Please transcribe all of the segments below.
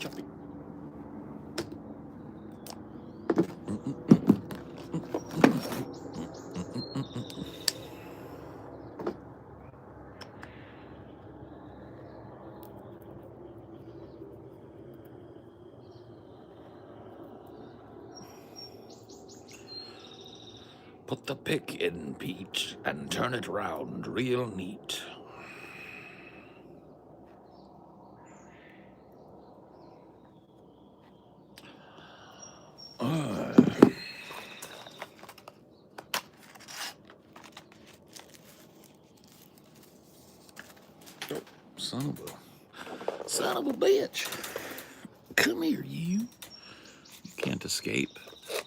choppy. Put the pick in, Pete, and turn it round real neat. Son of a bitch. Come here, you. You can't escape.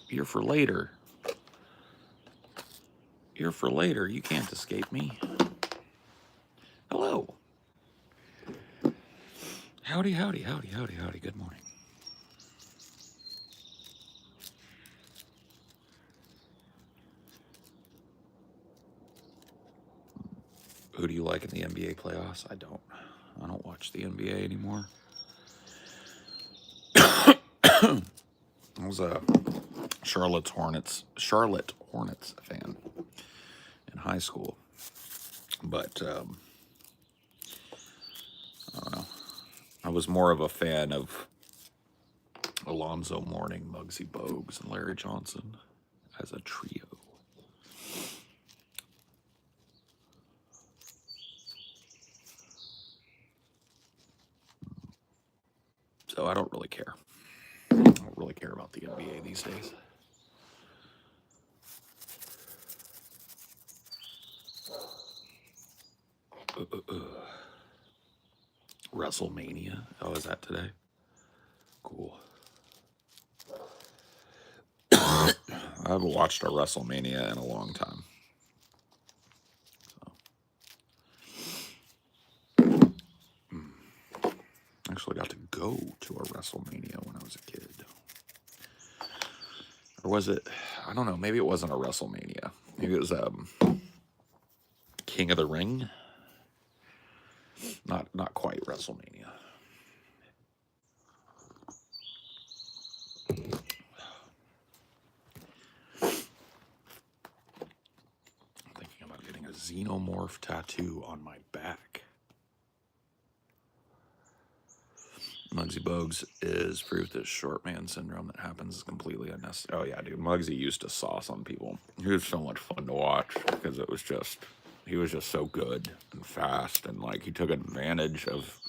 You're for later. You're for later. You can't escape me. Hello. Howdy, howdy, howdy, howdy, howdy. Good morning. Who do you like in the NBA playoffs? I don't watch the NBA anymore. I was a Charlotte Hornets fan in high school, but I don't know. I was more of a fan of Alonzo Mourning, Muggsy Bogues, and Larry Johnson as a trio. So I don't really care. I don't really care about the NBA these days. WrestleMania. Oh, is that today? Cool. I haven't watched a WrestleMania in a long time. Actually got to go to a WrestleMania when I was a kid. Or was it? I don't know. Maybe it wasn't a WrestleMania. Maybe it was King of the Ring. Not quite WrestleMania. I'm thinking about getting a xenomorph tattoo on my back. Muggsy Bogues is proof that short man syndrome that happens is completely unnecessary. Oh yeah, dude, Muggsy used to sauce on people. He was so much fun to watch because he was just so good and fast, and like he took advantage of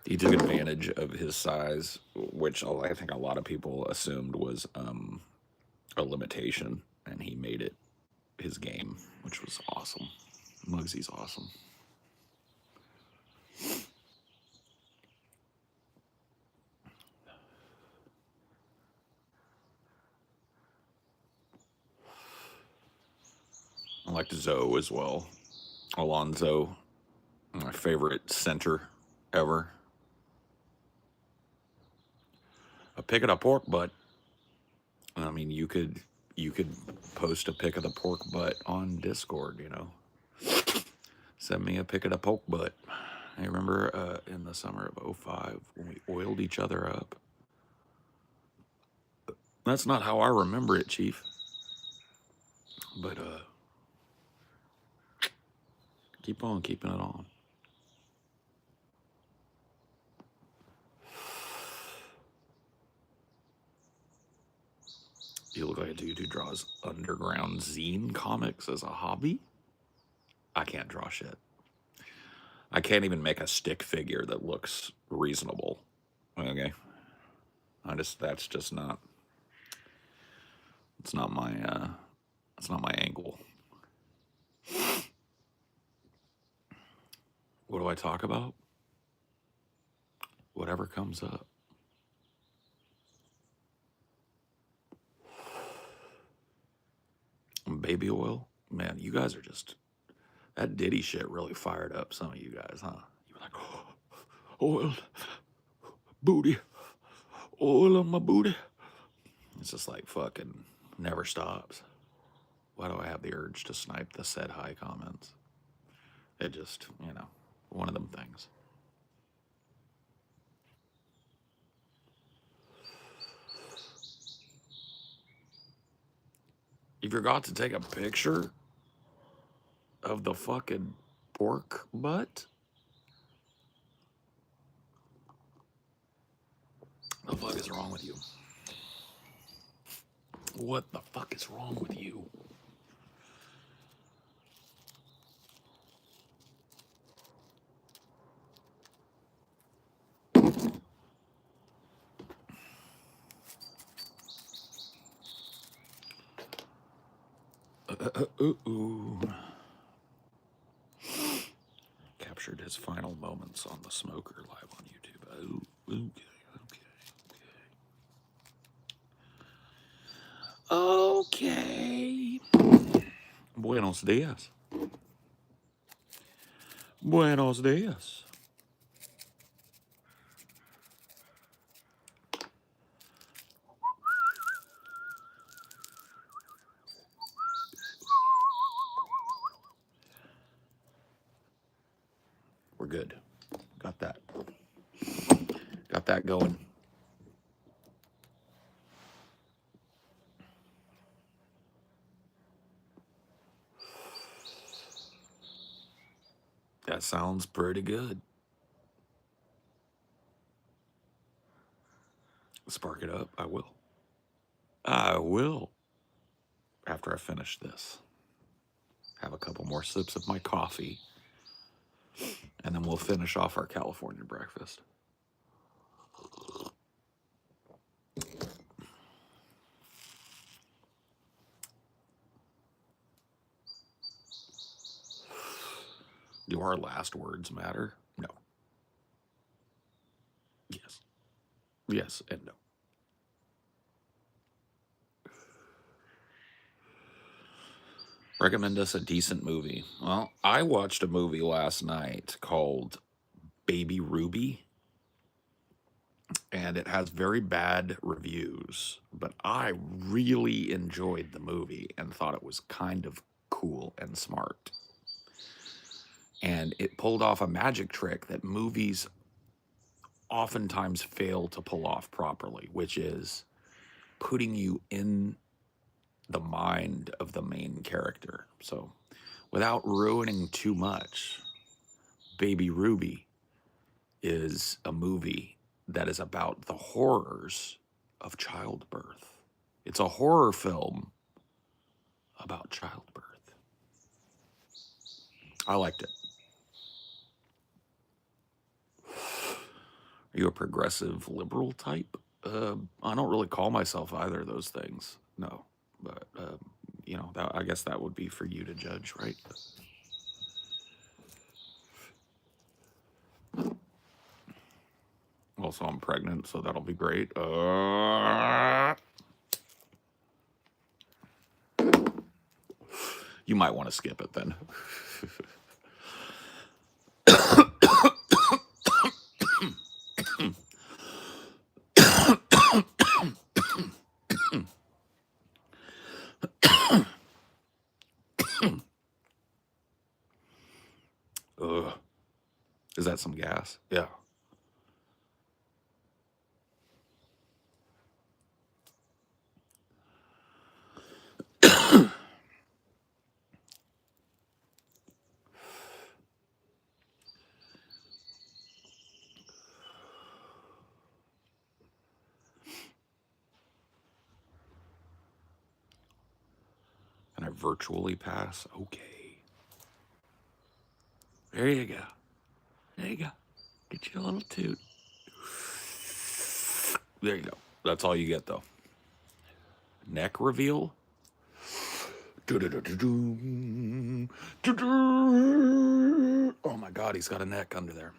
his size, which I think a lot of people assumed was a limitation, and he made it his game, which was awesome. Muggsy's awesome. I liked Zoe as well. Alonzo, my favorite center ever. A pick of the pork butt. I mean, you could post a pic of the pork butt on Discord, you know. Send me a pic of the pork butt. I remember in the summer of 05 when we oiled each other up. That's not how I remember it, Chief. But keep on keeping it on. You look like a dude who draws underground zine comics as a hobby. I can't draw shit. I can't even make a stick figure that looks reasonable. Okay. That's just not. It's not my angle. What do I talk about? Whatever comes up. Baby oil? Man, you guys are just... That Diddy shit really fired up some of you guys, huh? You were like, oh, oil, booty, oil on my booty. It's just like fucking never stops. Why do I have the urge to snipe the said hi comments? It just, one of them things. You forgot to take a picture of the fucking pork butt? What the fuck is wrong with you? What the fuck is wrong with you? Ooh. Captured his final moments on the smoker live on YouTube. Oh, okay. Buenos dias. Buenos dias. We're good. Got that. Got that going. That sounds pretty good. Spark it up. I will. I will. After I finish this. Have a couple more sips of my coffee. And then we'll finish off our California breakfast. Do our last words matter? No. Yes. Yes and no. Recommend us a decent movie. Well, I watched a movie last night called Baby Ruby, and it has very bad reviews, but I really enjoyed the movie and thought it was kind of cool and smart. And it pulled off a magic trick that movies oftentimes fail to pull off properly, which is putting you in the mind of the main character. So, without ruining too much, Baby Ruby is a movie that is about the horrors of childbirth. It's a horror film about childbirth. I liked it. Are you a progressive liberal type? I don't really call myself either of those things. No, but you know, I guess that would be for you to judge, right? Also, I'm pregnant, so that'll be great. You might want to skip it then. Is that some gas? Yeah. Can I virtually pass? Okay. There you go. There you go. Get you a little toot. There you go. That's all you get, though. Neck reveal. Oh my God, he's got a neck under there.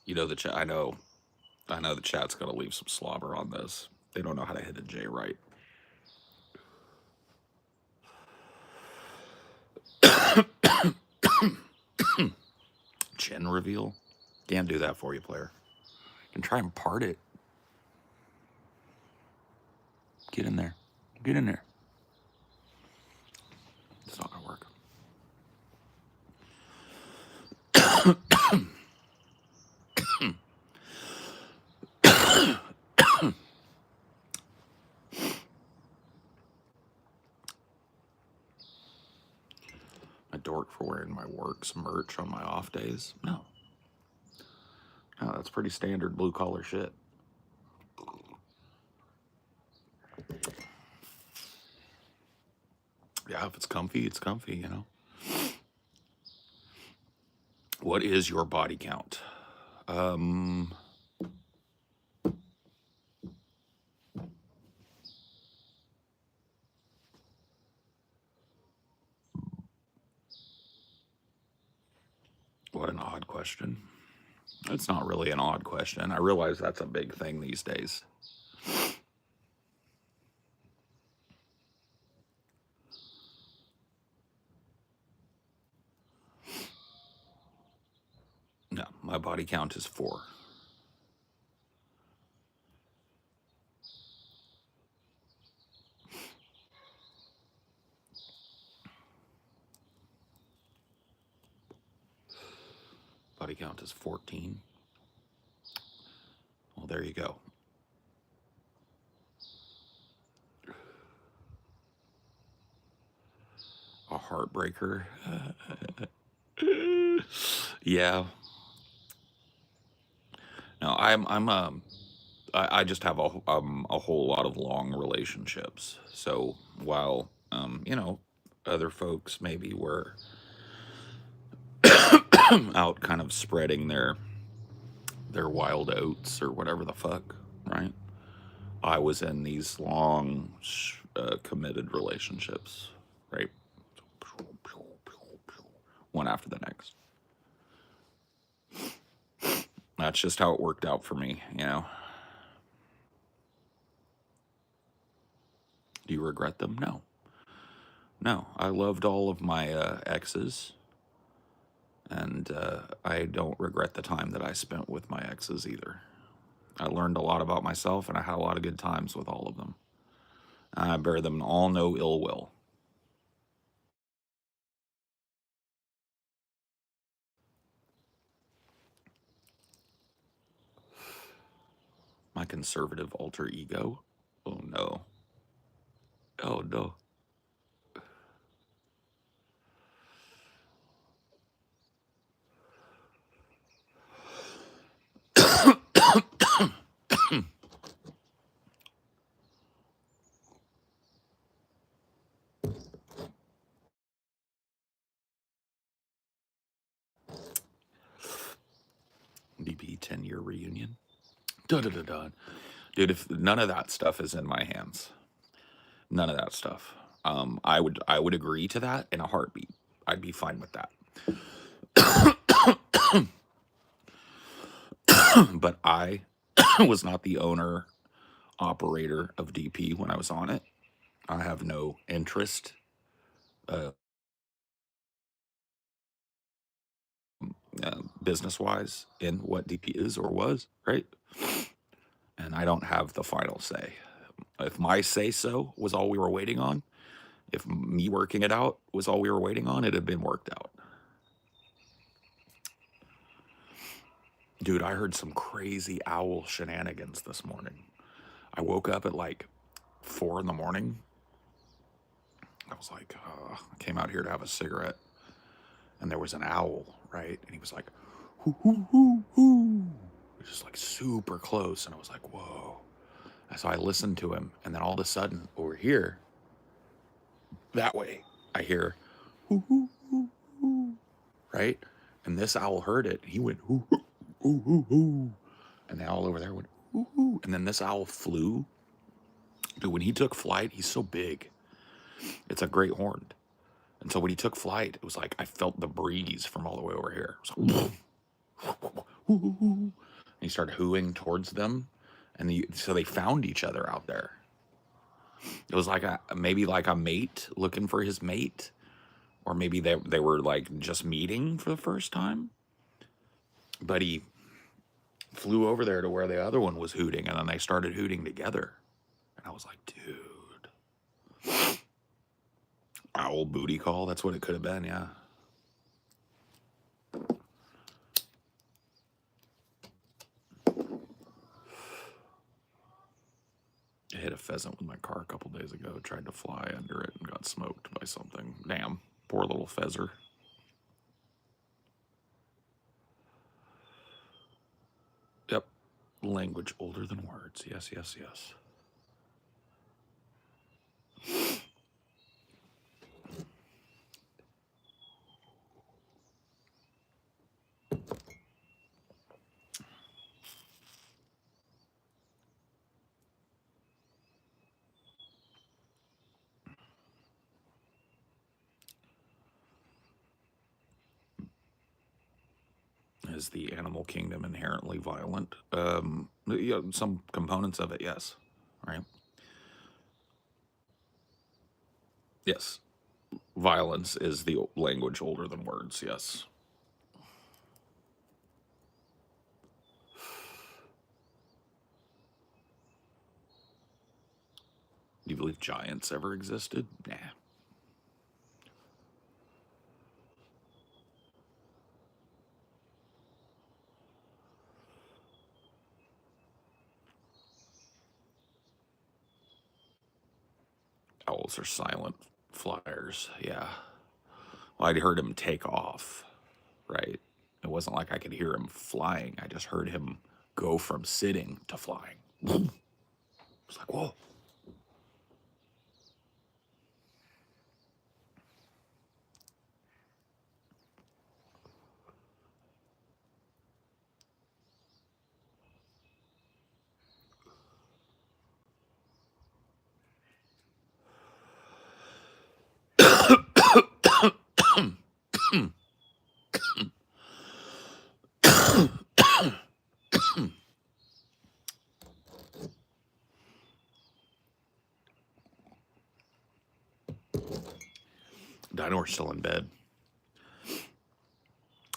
You know the chat. I know the chat's gonna leave some slobber on this. They don't know how to hit a J right. Chin reveal. Can't do that for you, player. You can try and part it. Get in there. Get in there. It's not gonna work. dork for wearing my work's merch on my off days. No. No, that's pretty standard blue collar shit. Yeah, if it's comfy, it's comfy, you know. What is your body count? What an odd question. It's not really an odd question. I realize that's a big thing these days. No, my body count is 4. Body count is 14. Well, there you go. A heartbreaker. Yeah. No, I just have a whole lot of long relationships. So while you know, other folks maybe were out kind of spreading their wild oats or whatever the fuck, right? I was in these long committed relationships, right? One after the next. That's just how it worked out for me, you know. Do you regret them? No. No, I loved all of my exes, and I don't regret the time that I spent with my exes either. I learned a lot about myself, and I had a lot of good times with all of them. I bear them all no ill will. My conservative alter ego? Oh no. Oh no. DP 10-year reunion. Da da da da. Dude, if none of that stuff is in my hands, none of that stuff, I would agree to that in a heartbeat. I'd be fine with that. But I was not the owner operator of DP when I was on it. I have no interest business wise in what DP is or was, right? And I don't have the final say. If my say so was all we were waiting on, if me working it out was all we were waiting on, it had been worked out. Dude, I heard some crazy owl shenanigans this morning. I woke up at like 4 in the morning. I was like, I came out here to have a cigarette, and there was an owl, right? And he was like, hoo, hoo, hoo, hoo. It was just like super close, and I was like, whoa. And so I listened to him, and then all of a sudden, over here, that way, I hear, hoo, hoo, hoo, hoo, right? And this owl heard it, and he went, hoo, hoo, hoo, hoo, hoo. And the owl over there went, hoo, hoo. And then this owl flew. Dude, when he took flight, he's so big. It's a great horned. And so when he took flight, it was like I felt the breeze from all the way over here. It was like, and he started hooing towards them, and so they found each other out there. It was like maybe like a mate looking for his mate, or maybe they were like just meeting for the first time. But he flew over there to where the other one was hooting, and then they started hooting together. And I was like, dude, owl booty call. That's what it could have been, yeah. I hit a pheasant with my car a couple days ago. Tried to fly under it and got smoked by something. Damn, poor little feather. language older than words. Yes, yes, yes. Is the animal kingdom inherently violent? Yeah, some components of it, yes. Right? Yes. Violence is the language older than words, yes. Do you believe giants ever existed? Nah. Owls are silent flyers, yeah. Well, I'd heard him take off, right? It wasn't like I could hear him flying. I just heard him go from sitting to flying. It's like, whoa. Dino's still in bed.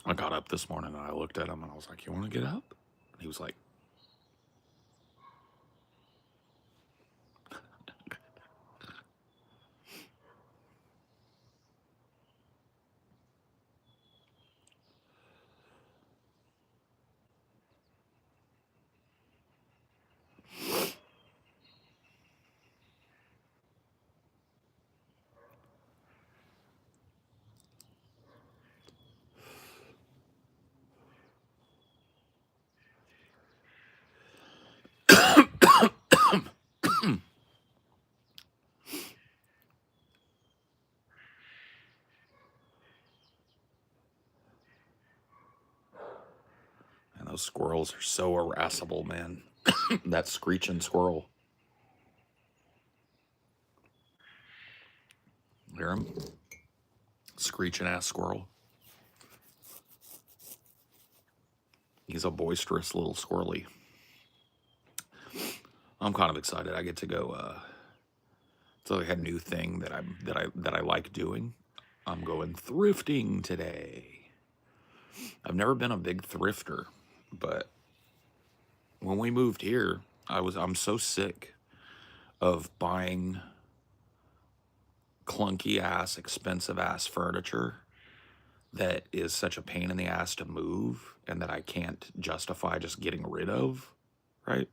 I got up this morning and I looked at him and I was like, you want to get up? And he was like, and those squirrels are so irascible, man. That screeching squirrel. Hear him? Screeching ass squirrel. He's a boisterous little squirrely. I'm kind of excited. I get to go. It's like a new thing that I like doing. I'm going thrifting today. I've never been a big thrifter, but when we moved here, I'm so sick of buying clunky ass, expensive ass furniture that is such a pain in the ass to move and that I can't justify just getting rid of, right?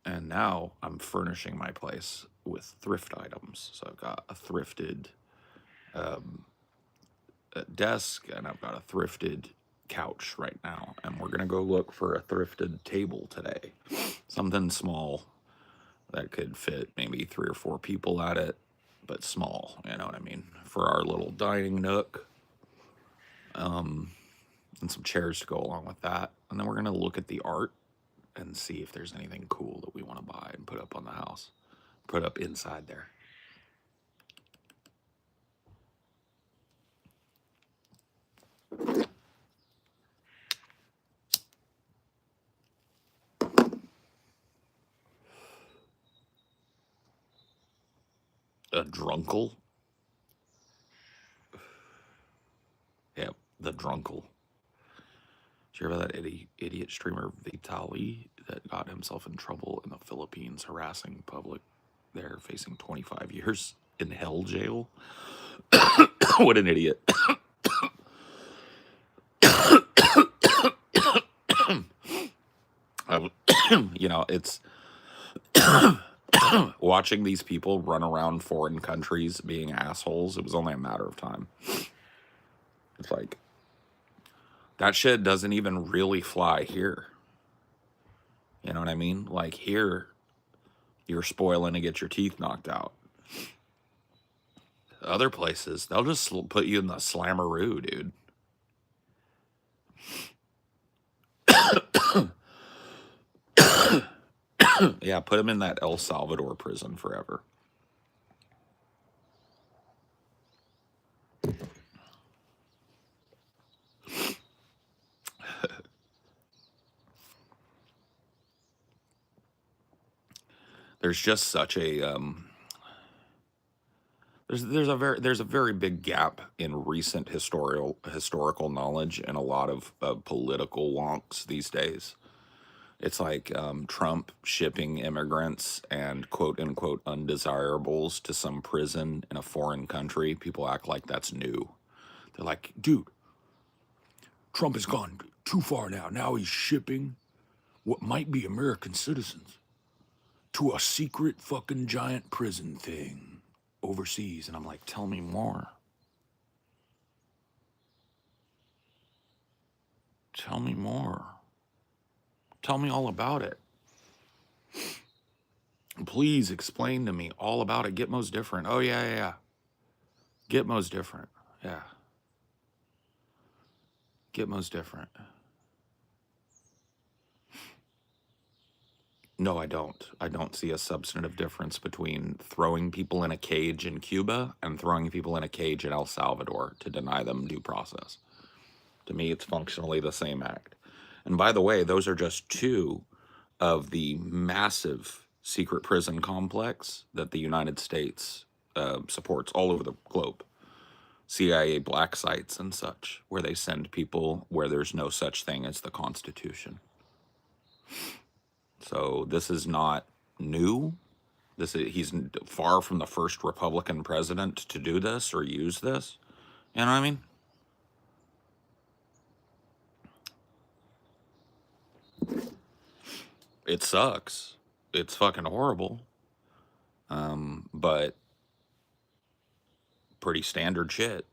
And now I'm furnishing my place with thrift items. So I've got a thrifted desk and I've got a thrifted couch right now. And we're going to go look for a thrifted table today. Something small that could fit maybe 3 or 4 people at it, but small, you know what I mean? For our little dining nook. And some chairs to go along with that. And then we're going to look at the art and see if there's anything cool that we want to buy and put up on the house. Put up inside there. A drunkle? Yeah, the drunkle. Did you hear about that idiot streamer Vitali that got himself in trouble in the Philippines, harassing public there, facing 25 years in hell jail? What an idiot. You know, it's watching these people run around foreign countries being assholes. It was only a matter of time. It's like, That shit doesn't even really fly here. You know what I mean? Like here, you're spoiling to get your teeth knocked out. Other places, they'll just put you in the slammeroo, dude. Yeah, put him in that El Salvador prison forever. There's just such a there's a very big gap in recent historical knowledge and a lot of political wonks these days. It's like Trump shipping immigrants and quote unquote undesirables to some prison in a foreign country. People act like that's new. They're like, dude, Trump has gone too far now. Now he's shipping what might be American citizens to a secret fucking giant prison thing overseas. And I'm like, tell me more. Tell me more. Tell me all about it. Please explain to me all about it. Gitmo's different. Oh, yeah. Gitmo's different. Yeah. Gitmo's different. No, I don't. I don't see a substantive difference between throwing people in a cage in Cuba and throwing people in a cage in El Salvador to deny them due process. To me, it's functionally the same act. And by the way, those are just two of the massive secret prison complex that the United States supports all over the globe. CIA black sites and such, where they send people where there's no such thing as the Constitution. So this is not new. He's far from the first Republican president to do this or use this. You know what I mean? It sucks. It's fucking horrible. But pretty standard shit.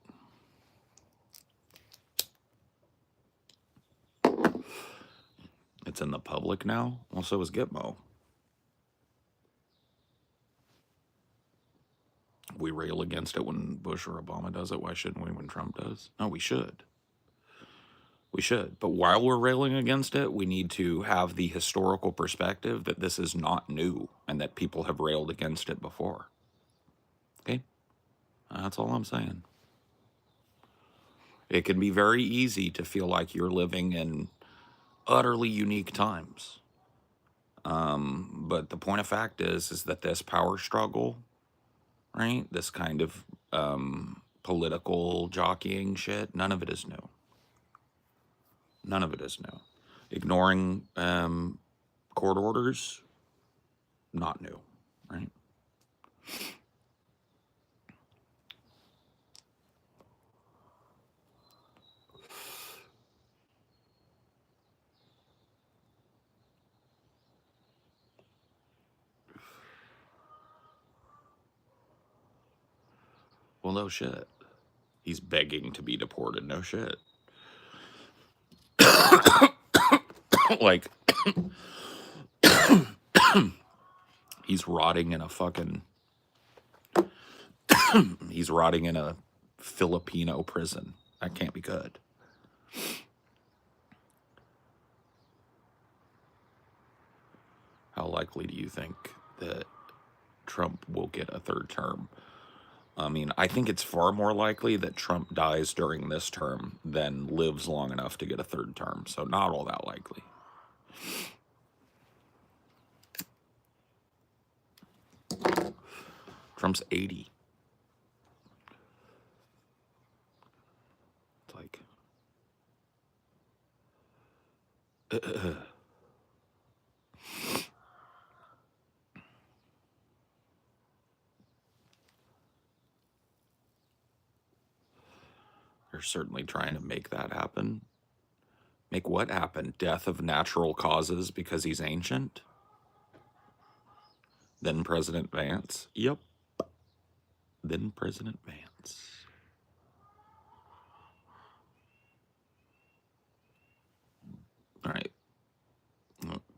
It's in the public now. Well, so is Gitmo. We rail against it when Bush or Obama does it. Why shouldn't we when Trump does? No, we should. We should. But while we're railing against it, we need to have the historical perspective that this is not new and that people have railed against it before. Okay? That's all I'm saying. It can be very easy to feel like you're living in utterly unique times. But the point of fact is that this power struggle, right? This kind of political jockeying shit, none of it is new. None of it is new. Ignoring court orders, not new, right? Well, no shit. He's begging to be deported. No shit. Like, he's rotting in a fucking... he's rotting in a Filipino prison. That can't be good. How likely do you think that Trump will get a third term? I mean, I think it's far more likely that Trump dies during this term than lives long enough to get a third term. So not all that likely. Trump's 80. It's like... They're certainly trying to make that happen. Make what happen? Death of natural causes because he's ancient? Then President Vance? Yep. Then President Vance. right?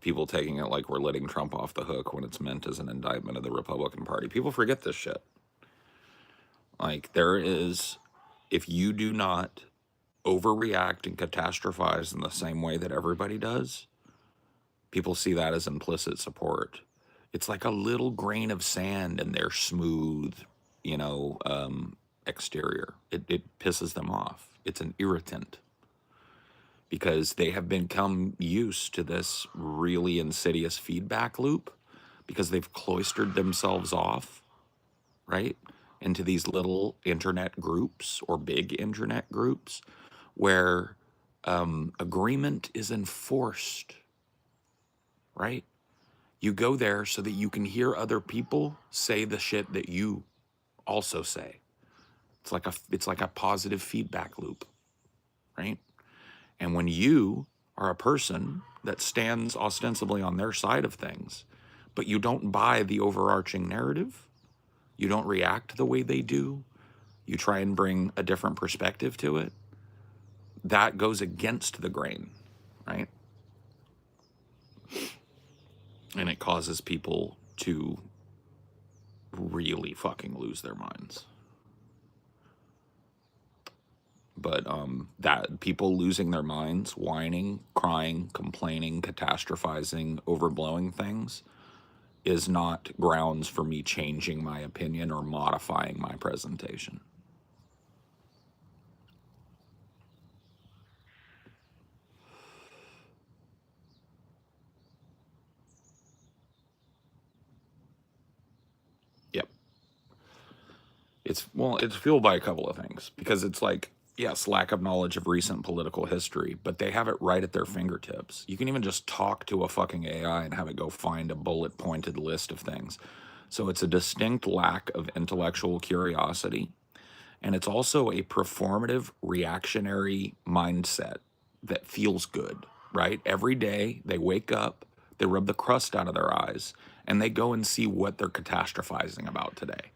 People taking it like we're letting Trump off the hook when it's meant as an indictment of the Republican Party. People forget this shit. Like, there is, if you do not overreact and catastrophize in the same way that everybody does, people see that as implicit support. It's like a little grain of sand in their smooth, you know, exterior. It pisses them off. It's an irritant because they have become used to this really insidious feedback loop because they've cloistered themselves off, right, into these little internet groups or big internet groups where agreement is enforced, right? You go there so that you can hear other people say the shit that you also say. It's like a positive feedback loop, right? And when you are a person that stands ostensibly on their side of things, but you don't buy the overarching narrative, you don't react the way they do, you try and bring a different perspective to it, that goes against the grain, right? And it causes people to really fucking lose their minds. But that people losing their minds, whining, crying, complaining, catastrophizing, overblowing things is not grounds for me changing my opinion or modifying my presentation. Yep. It's fueled by a couple of things because it's like, yes, lack of knowledge of recent political history, but they have it right at their fingertips. You can even just talk to a fucking AI and have it go find a bullet pointed list of things. So it's a distinct lack of intellectual curiosity. And it's also a performative, reactionary mindset that feels good, right? Every day they wake up, they rub the crust out of their eyes, and they go and see what they're catastrophizing about today.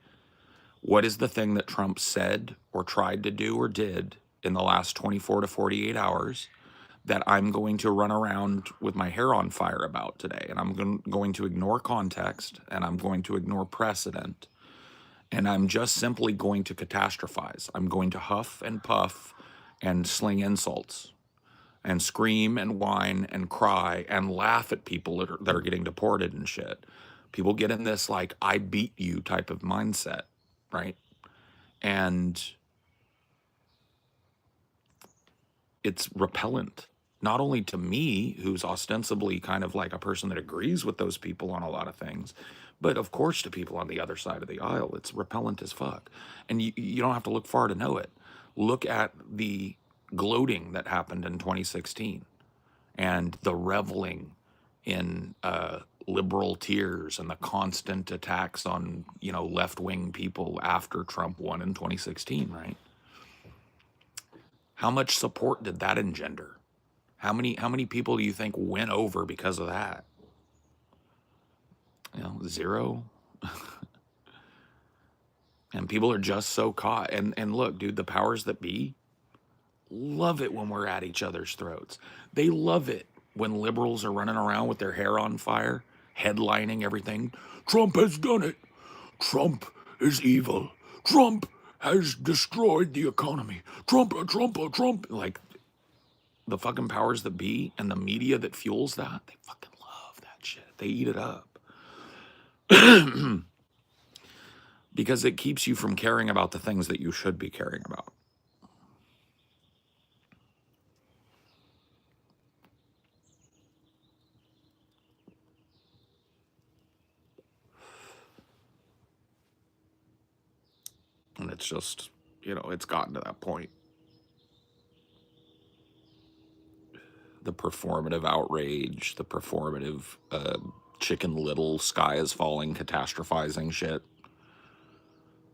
What is the thing that Trump said or tried to do or did in the last 24 to 48 hours that I'm going to run around with my hair on fire about today? And I'm going to ignore context and I'm going to ignore precedent. And I'm just simply going to catastrophize. I'm going to huff and puff and sling insults and scream and whine and cry and laugh at people that are getting deported and shit. People get in this like, I beat you type of mindset, right? And it's repellent, not only to me, who's ostensibly kind of like a person that agrees with those people on a lot of things, but of course to people on the other side of the aisle. It's repellent as fuck. And you don't have to look far to know it. Look at the gloating that happened in 2016 and the reveling in liberal tears and the constant attacks on, you know, left-wing people after Trump won in 2016, right? How much support did that engender? How many people do you think went over because of that? You know, zero. And people are just so caught. And look, dude, the powers that be love it when we're at each other's throats. They love it when liberals are running around with their hair on fire, headlining everything. Trump has done it. Trump is evil. Trump has destroyed the economy. Trump. Like, the fucking powers that be and the media that fuels that, they fucking love that shit. They eat it up. Because it keeps you from caring about the things that you should be caring about. And it's just, you know, it's gotten to that point. The performative outrage, the performative Chicken Little, sky is falling, catastrophizing shit,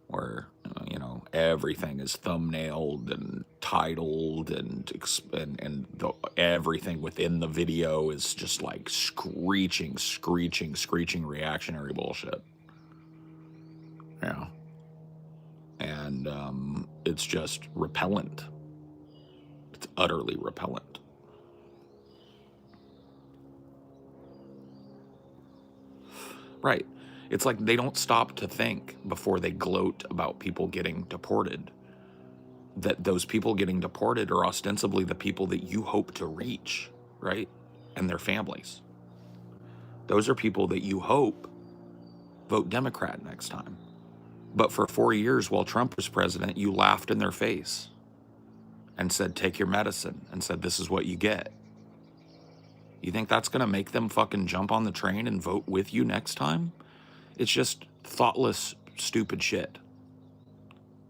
where, you know, everything is thumbnailed and titled and everything within the video is just like screeching reactionary bullshit. Yeah. And it's just repellent. It's utterly repellent. Right. It's like they don't stop to think before they gloat about people getting deported. That those people getting deported are ostensibly the people that you hope to reach, right? And their families. Those are people that you hope vote Democrat next time. But for 4 years while Trump was president, you laughed in their face and said, take your medicine, and said, this is what you get. You think that's going to make them fucking jump on the train and vote with you next time? It's just thoughtless, stupid shit,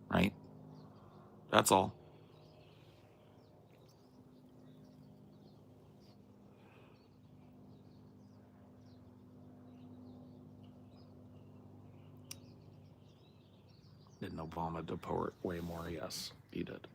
right? That's all. Didn't Obama deport way more? Yes, he did.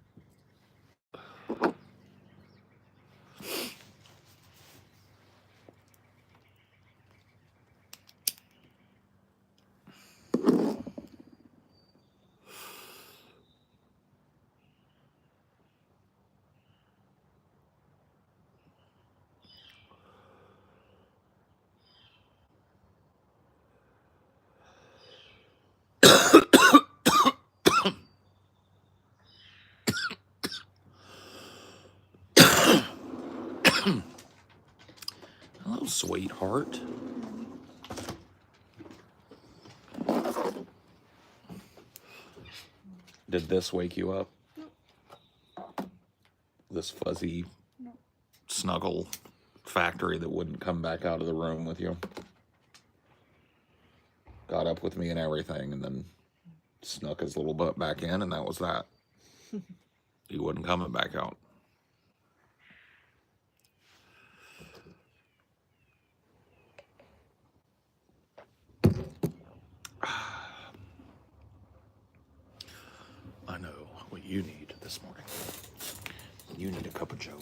Hello, sweetheart. Did this wake you up? No. This fuzzy No. snuggle factory that wouldn't come back out of the room with you? Got up with me and everything, and then snuck his little butt back in, and that was that. He wasn't coming back out. I know what you need this morning. You need a cup of joe.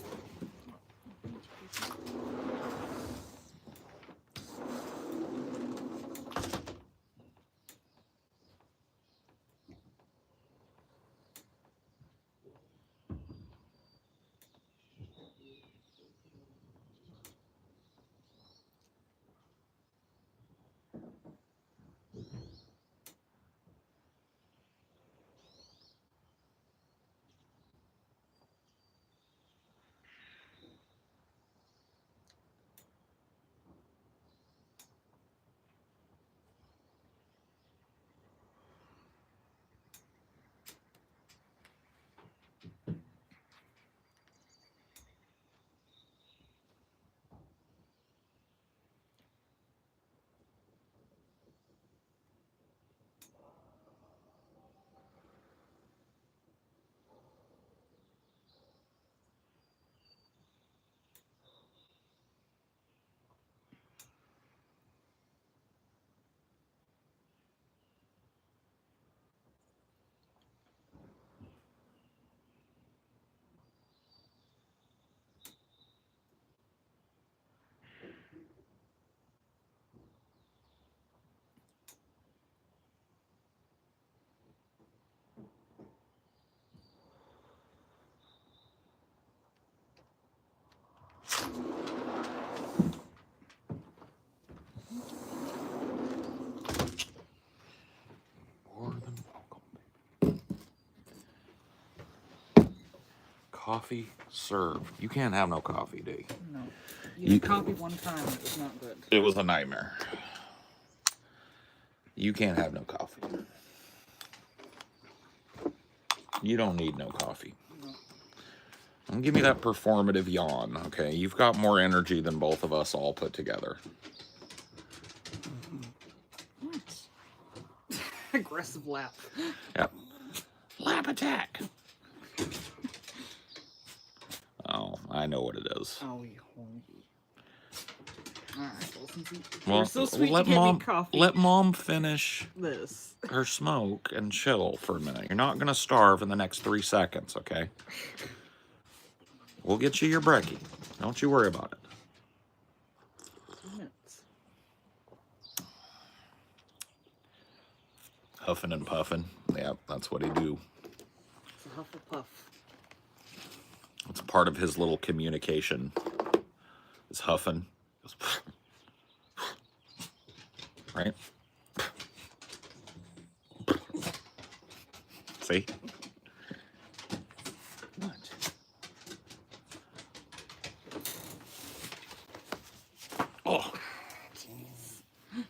More than welcome, baby. Coffee served. You can't have no coffee, do you? No. You had coffee one time, it was not good. It was a nightmare. You can't have no coffee. You don't need no coffee. No. And give me that performative yawn, okay? You've got more energy than both of us all put together. What? Aggressive lap. Yep. Lap attack. Oh, I know what it is. Oh, you horny. Alright, well, since you're Well, so sweet, let you gave mom me coffee. let mom finish This. her smoke and chill for a minute. You're not gonna starve in the next 3 seconds, okay? We'll get you your brekkie. Don't you worry about it. 2 minutes. Huffing and puffing. Yep, that's what he do. It's a Hufflepuff. It's part of his little communication. It's huffing. right? See? What? Oh, Jeez. you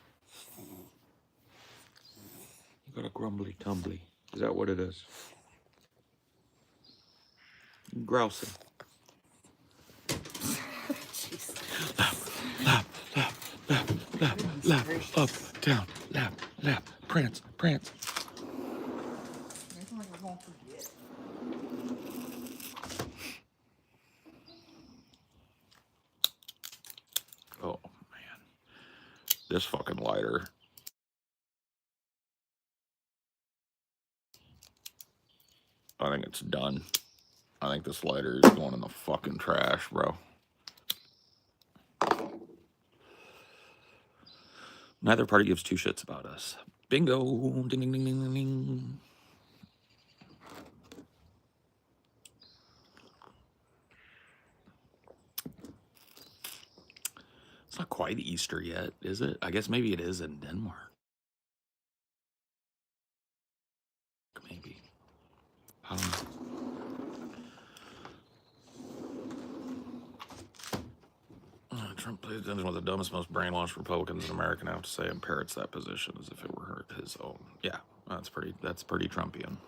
got a grumbly tumbly. Is that what it is? Grousing. Jeez. Lap, lap, lap, lap, lap, Goodness lap, gracious. up, down, lap, lap, prance, prance. It's like we're going to forget. Oh, man. This fucking lighter. I think it's done. I think this lighter is going in the fucking trash, bro. Neither party gives two shits about us. Bingo. Ding, ding, ding, ding, ding, ding. It's not quite Easter yet, is it? I guess maybe it is in Denmark. Maybe. I don't know. Trump plays one of the dumbest, most brainwashed Republicans in America. I have to say, and parrots that position as if it were his own. Yeah, that's pretty Trumpian.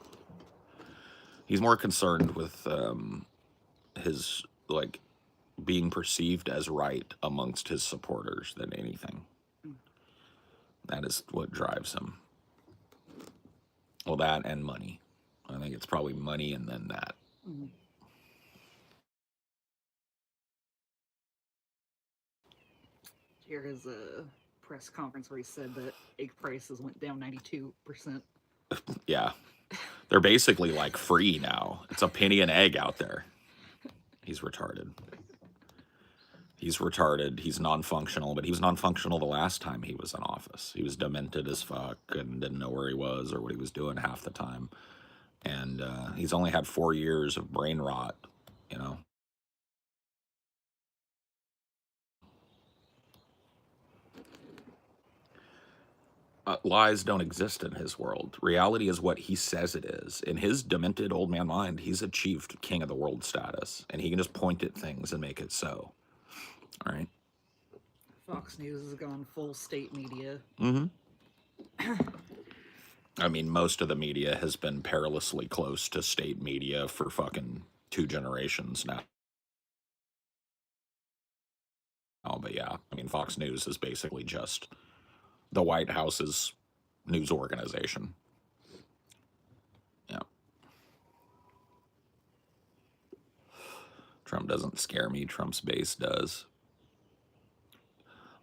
He's more concerned with his like being perceived as right amongst his supporters than anything. That is what drives him. Well, that and money. I think it's probably money and then that. Mm-hmm. Here is a press conference where he said that egg prices went down 92%. Yeah. They're basically like free now. It's a penny an egg out there. He's retarded. He's retarded. He's non-functional, but he was non-functional the last time he was in office. He was demented as fuck and didn't know where he was or what he was doing half the time. And he's only had 4 years of brain rot, you know. Lies don't exist in his world. Reality is what he says it is. In his demented old man mind, he's achieved king of the world status, and he can just point at things and make it so. All right. Fox News has gone full state media. Mm-hmm. I mean, most of the media has been perilously close to state media for fucking 2 generations now. Oh, but yeah, I mean, Fox News is basically just the White House's news organization. Yeah. Trump doesn't scare me. Trump's base does.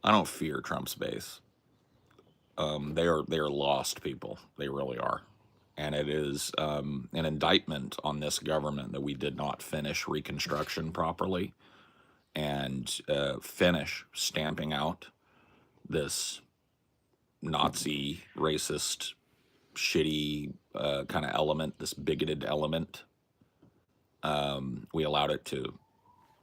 I don't fear Trump's base. They are lost people. They really are. And it is an indictment on this government that we did not finish Reconstruction properly and finish stamping out this Nazi, racist, shitty kind of element, this bigoted element. We allowed it to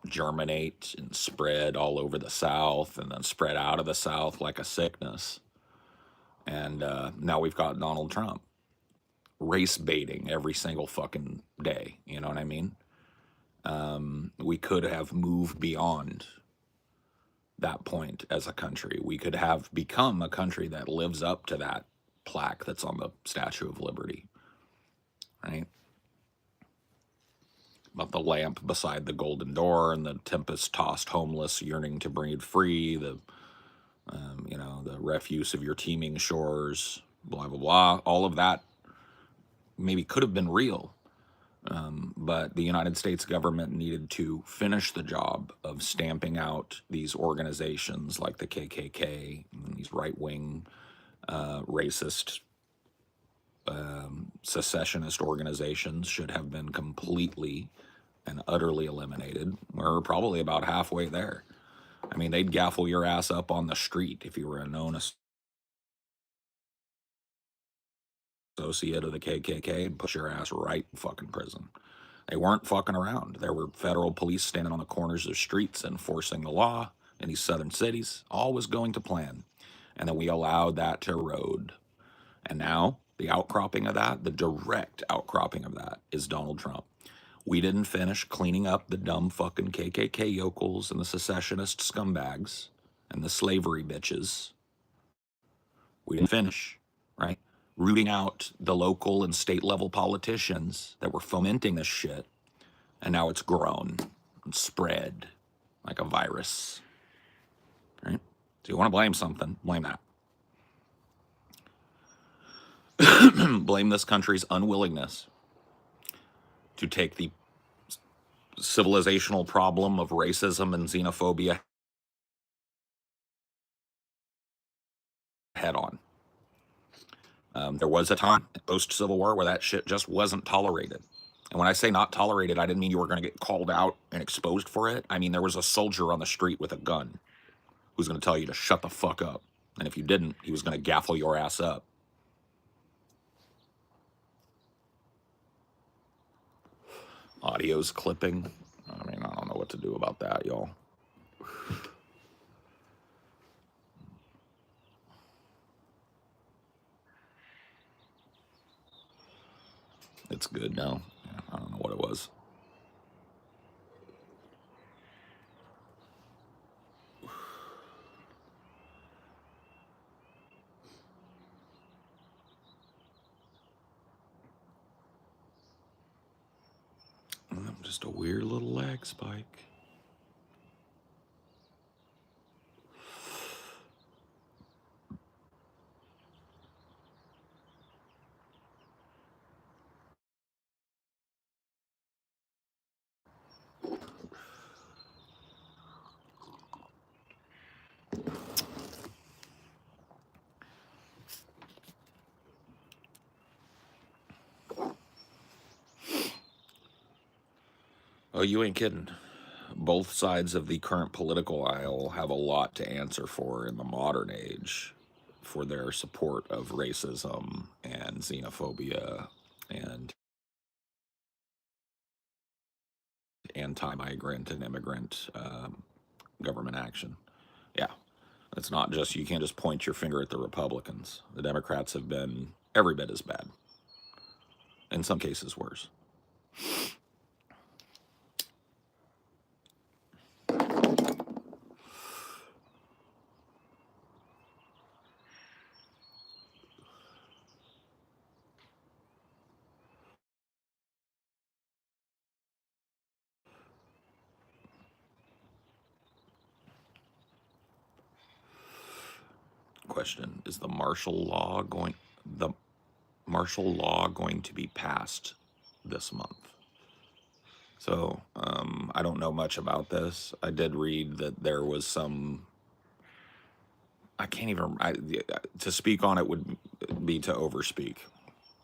germinate and spread all over the South and then spread out of the South like a sickness. And now we've got Donald Trump race baiting every single fucking day. You know what I mean? We could have moved beyond that point as a country. We could have become a country that lives up to that plaque that's on the Statue of Liberty, right? About the lamp beside the golden door and the tempest-tossed homeless yearning to breathe free, the the refuse of your teeming shores, blah, blah, blah. All of that maybe could have been real, but the United States government needed to finish the job of stamping out these organizations like the KKK and these right-wing, racist, secessionist organizations should have been completely and utterly eliminated. We're probably about halfway there. I mean, they'd gaffle your ass up on the street if you were a known associate of the KKK and put your ass right in fucking prison. They weren't fucking around. There were federal police standing on the corners of streets enforcing the law in these southern cities. All was going to plan. And then we allowed that to erode. And now the outcropping of that, the direct outcropping of that, is Donald Trump. We didn't finish cleaning up the dumb fucking KKK yokels and the secessionist scumbags and the slavery bitches. We didn't finish, right? Rooting out the local and state level politicians that were fomenting this shit. And now it's grown and spread like a virus, right? So you want to blame something, blame that. Blame this country's unwillingness to take the civilizational problem of racism and xenophobia head on. There was a time post-Civil War where that shit just wasn't tolerated. And when I say not tolerated, I didn't mean you were going to get called out and exposed for it. I mean, there was a soldier on the street with a gun who's going to tell you to shut the fuck up. And if you didn't, he was going to gaffle your ass up. Audio's clipping. I mean, I don't know what to do about that, y'all. It's good now. Yeah, I don't know what it was. Just a weird little lag spike. Oh, you ain't kidding. Both sides of the current political aisle have a lot to answer for in the modern age for their support of racism and xenophobia and anti-migrant and immigrant government action. Yeah, it's not just, you can't just point your finger at the Republicans. The Democrats have been every bit as bad, in some cases worse. Question, is the martial law going to be passed this month? So I don't know much about this. I did read that there was some, I can't even, to speak on it would be to overspeak.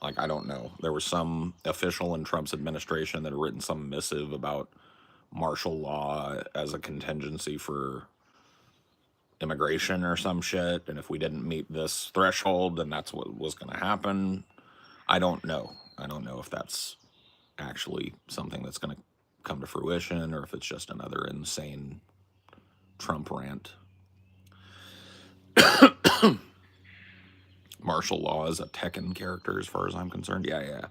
Like, I don't know. There was some official in Trump's administration that had written some missive about martial law as a contingency for immigration or some shit. And if we didn't meet this threshold, then that's what was going to happen. I don't know. I don't know if that's actually something that's going to come to fruition or if it's just another insane Trump rant. Martial law is a Tekken character as far as I'm concerned. Yeah,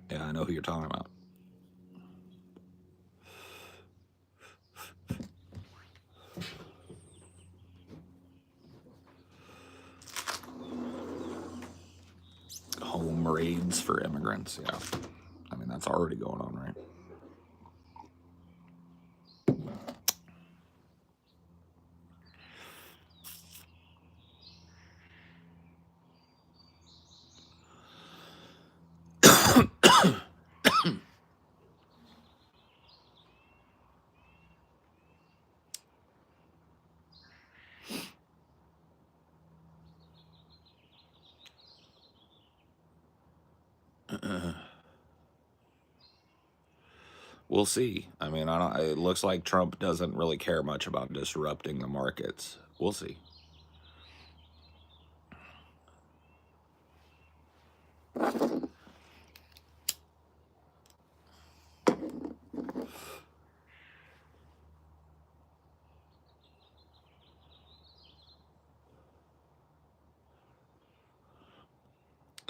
I know who you're talking about. Home raids for immigrants. Yeah, I mean, that's already going on, right? We'll see. I mean, it looks like Trump doesn't really care much about disrupting the markets. We'll see.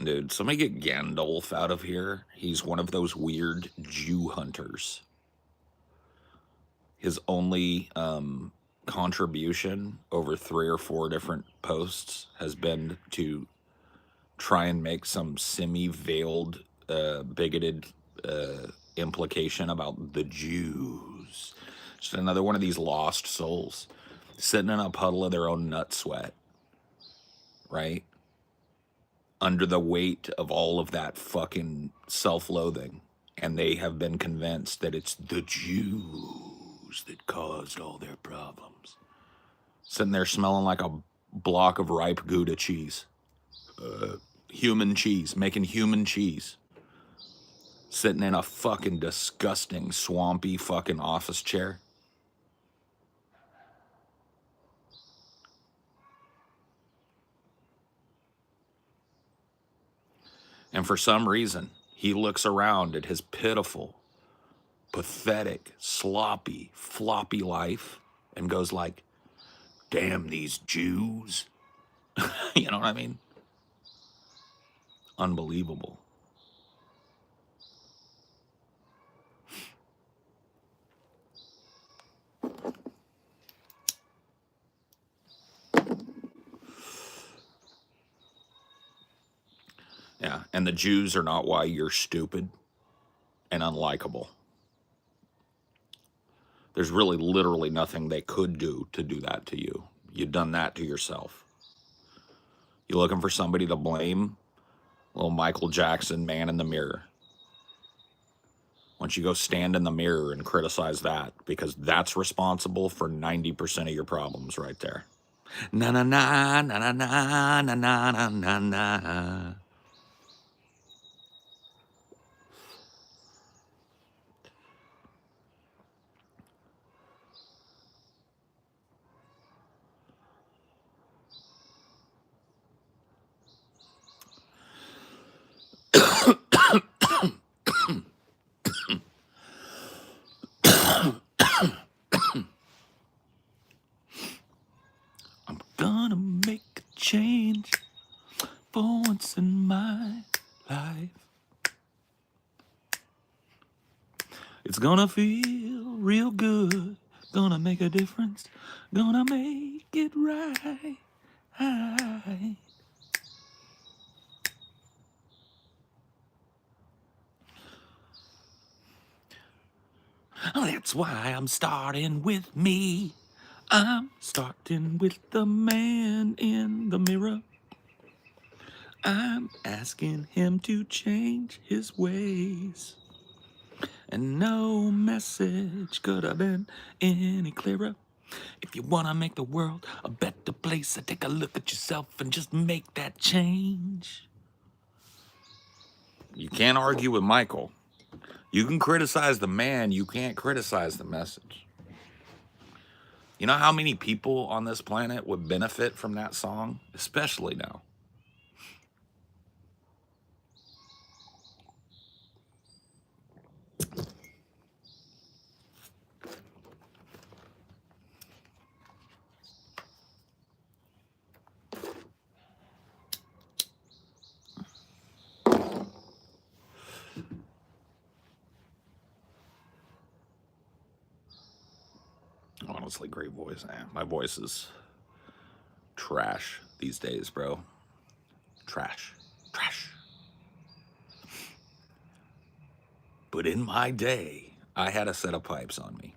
Dude, somebody get Gandalf out of here. He's one of those weird Jew hunters. His only contribution over 3 or 4 different posts has been to try and make some semi-veiled, bigoted implication about the Jews. Just another one of these lost souls sitting in a puddle of their own nut sweat, right? Under the weight of all of that fucking self-loathing. And they have been convinced that it's the Jews that caused all their problems. Sitting there smelling like a block of ripe Gouda cheese. Human cheese, making human cheese. Sitting in a fucking disgusting, swampy fucking office chair. And for some reason, he looks around at his pitiful, pathetic, sloppy, floppy life and goes like, damn these Jews. You know what I mean? Unbelievable. Yeah, and the Jews are not why you're stupid and unlikable. There's really literally nothing they could do to do that to you. You've done that to yourself. You looking for somebody to blame? Little Michael Jackson, man in the mirror. Why don't you go stand in the mirror and criticize that? Because that's responsible for 90% of your problems right there. Na na na na na na na na na na. I'm gonna make a change for once in my life. It's gonna feel real good. Gonna make a difference. Gonna make it right. That's why I'm starting with me. I'm starting with the man in the mirror. I'm asking him to change his ways. And no message could have been any clearer. If you want to make the world a better place, take a look at yourself and just make that change. You can't argue with Michael. You can criticize the man, you can't criticize the message. You know how many people on this planet would benefit from that song? Especially now. Honestly, great voice. My voice is trash these days, bro. Trash. Trash. But in my day, I had a set of pipes on me.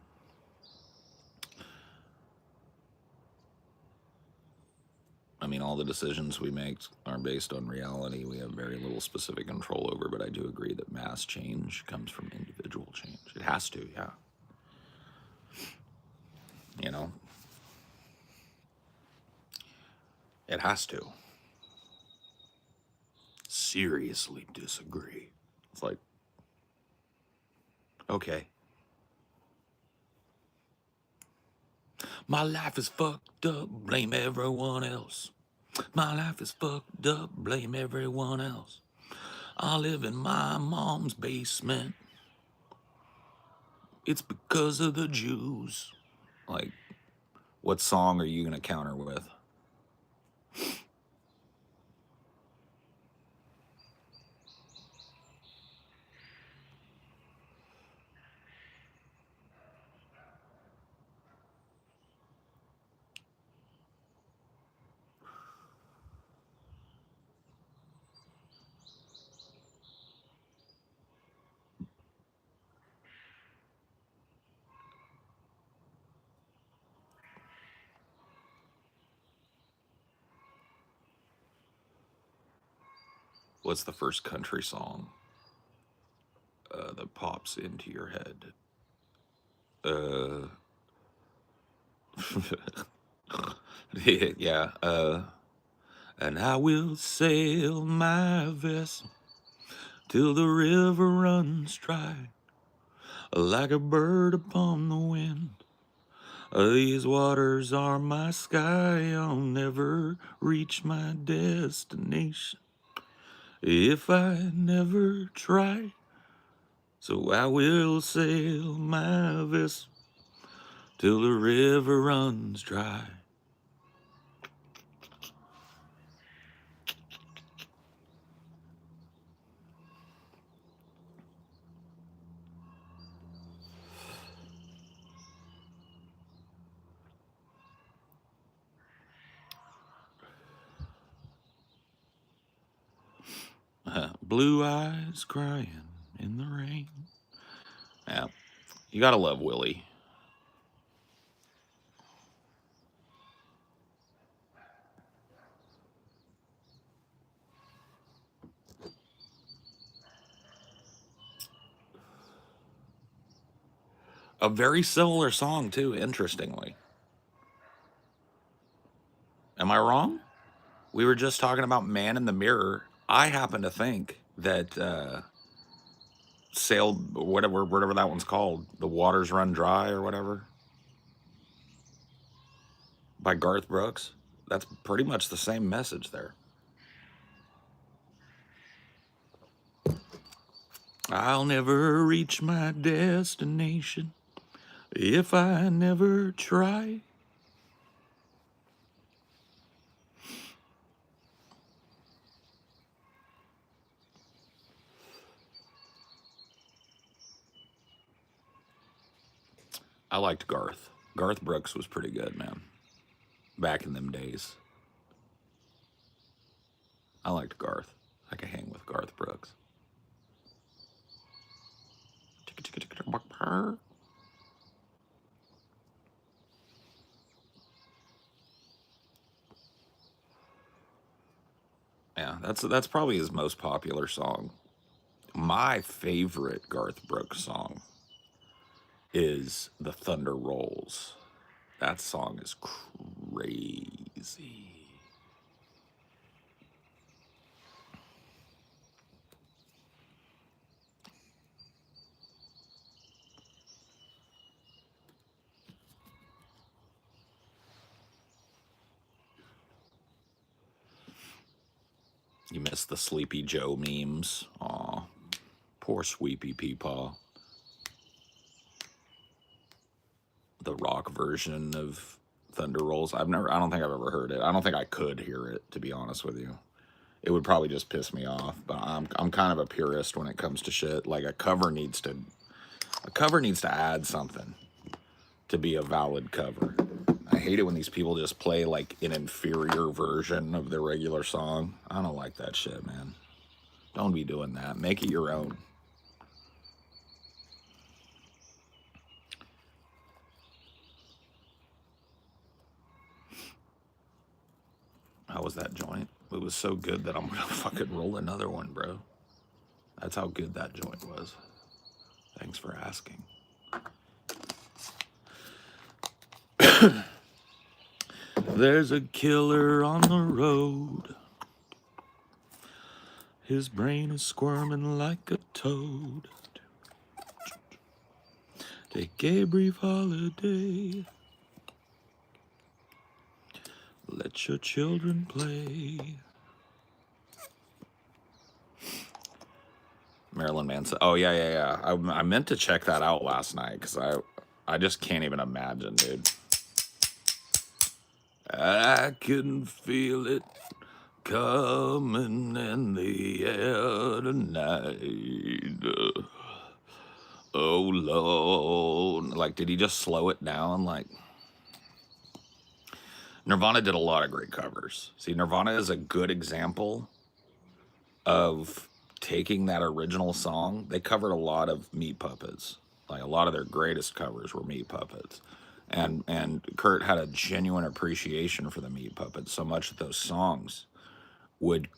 I mean, all the decisions we make are based on reality. We have very little specific control over, but I do agree that mass change comes from individual change. It has to, yeah. You know? It has to. Seriously disagree. It's like, okay. My life is fucked up, blame everyone else. My life is fucked up, blame everyone else. I live in my mom's basement. It's because of the Jews. Like, what song are you going to counter with? What's the first country song that pops into your head? Uh, yeah. And I will sail my vessel till the river runs dry, like a bird upon the wind. These waters are my sky. I'll never reach my destination if I never try. So I will sail my vessel till the river runs dry. Blue eyes crying in the rain. Yeah, you gotta love Willie. A very similar song, too, interestingly. Am I wrong? We were just talking about Man in the Mirror. I happen to think that Sailed, whatever that one's called, The Waters Run Dry or whatever, by Garth Brooks, that's pretty much the same message there. I'll never reach my destination if I never try. I liked Garth. Garth Brooks was pretty good, man. Back in them days. I liked Garth. I could hang with Garth Brooks. Yeah, that's probably his most popular song. My favorite Garth Brooks song is The Thunder Rolls. That song is crazy. You missed the Sleepy Joe memes. Aw, poor Sweepy Peepaw. The rock version of Thunder Rolls. I don't think I've ever heard it. I don't think I could hear it, to be honest with you. It would probably just piss me off. But I'm kind of a purist when it comes to shit. Like a cover needs to add something to be a valid cover. I hate it when these people just play like an inferior version of their regular song. I don't like that shit, man. Don't be doing that. Make it your own. How was that joint? It was so good that I'm gonna fucking roll another one, bro. That's how good that joint was. Thanks for asking. There's a killer on the road. His brain is squirming like a toad. Take a brief holiday. Let your children play. Marilyn Manson. Oh, yeah. I meant to check that out last night because I just can't even imagine, dude. I can feel it coming in the air tonight. Oh, Lord. Like, did he just slow it down? Like, Nirvana did a lot of great covers. See, Nirvana is a good example of taking that original song. They covered a lot of Meat Puppets. Like, a lot of their greatest covers were Meat Puppets. And Kurt had a genuine appreciation for the Meat Puppets, so much that those songs would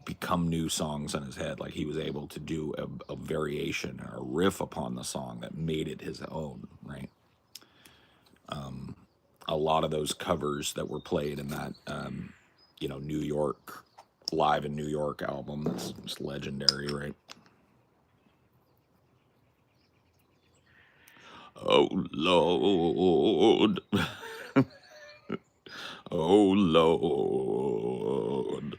become new songs in his head. Like he was able to do a variation or a riff upon the song that made it his own, right? A lot of those covers that were played in that, New York, Live in New York album, that's just legendary, right? Oh, Lord. Oh, Lord.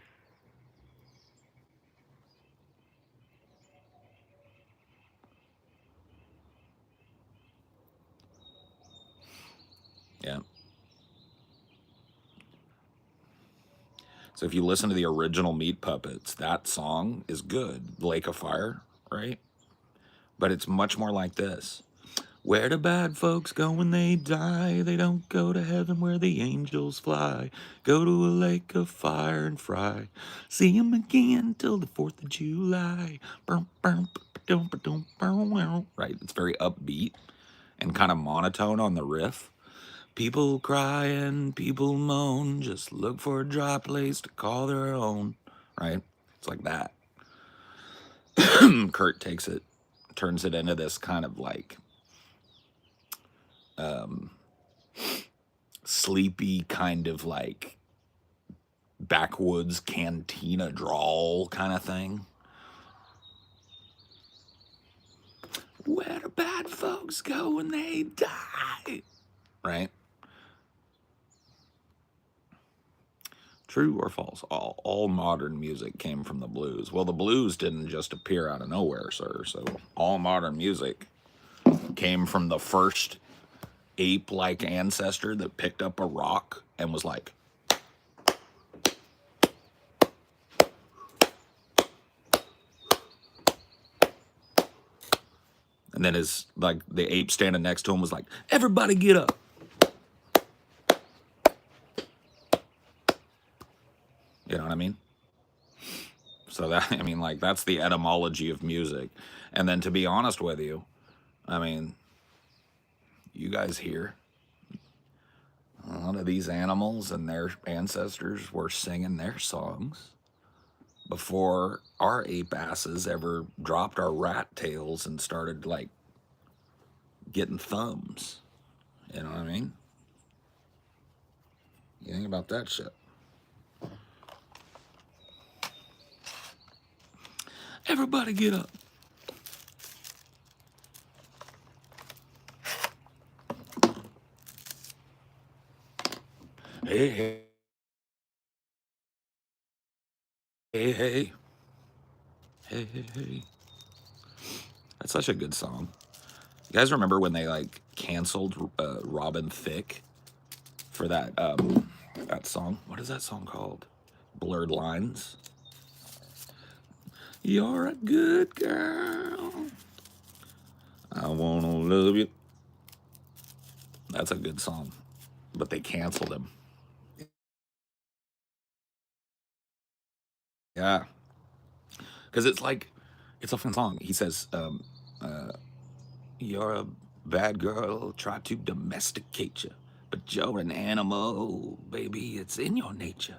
Yeah. So if you listen to the original Meat Puppets, that song is good, Lake of Fire, right? But it's much more like this. Where do bad folks go when they die? They don't go to heaven where the angels fly. Go to a lake of fire and fry. See 'em again till the 4th of July. Right, it's very upbeat and kind of monotone on the riff. People cry and people moan, just look for a dry place to call their own. Right? It's like that. Kurt takes it, turns it into this kind of like sleepy kind of like backwoods cantina drawl kind of thing. Where do bad folks go when they die? Right? True or false? All modern music came from the blues. Well, the blues didn't just appear out of nowhere, sir. So all modern music came from the first ape-like ancestor that picked up a rock and was like, and then his like the ape standing next to him was like, everybody get up. You know what I mean? So that, I mean, like, that's the etymology of music. And then to be honest with you, I mean, you guys hear a lot of these animals and their ancestors were singing their songs before our ape asses ever dropped our rat tails and started like getting thumbs. You know what I mean? You think about that shit. Everybody get up. Hey, hey, hey, hey. Hey, hey, hey. That's such a good song. You guys remember when they like canceled Robin Thicke for that song? What is that song called? Blurred Lines. You're a good girl. I wanna love you. That's a good song, but they canceled him. Yeah, because it's a fun song. He says, "You're a bad girl, try to domesticate you, but you're an animal, baby. It's in your nature."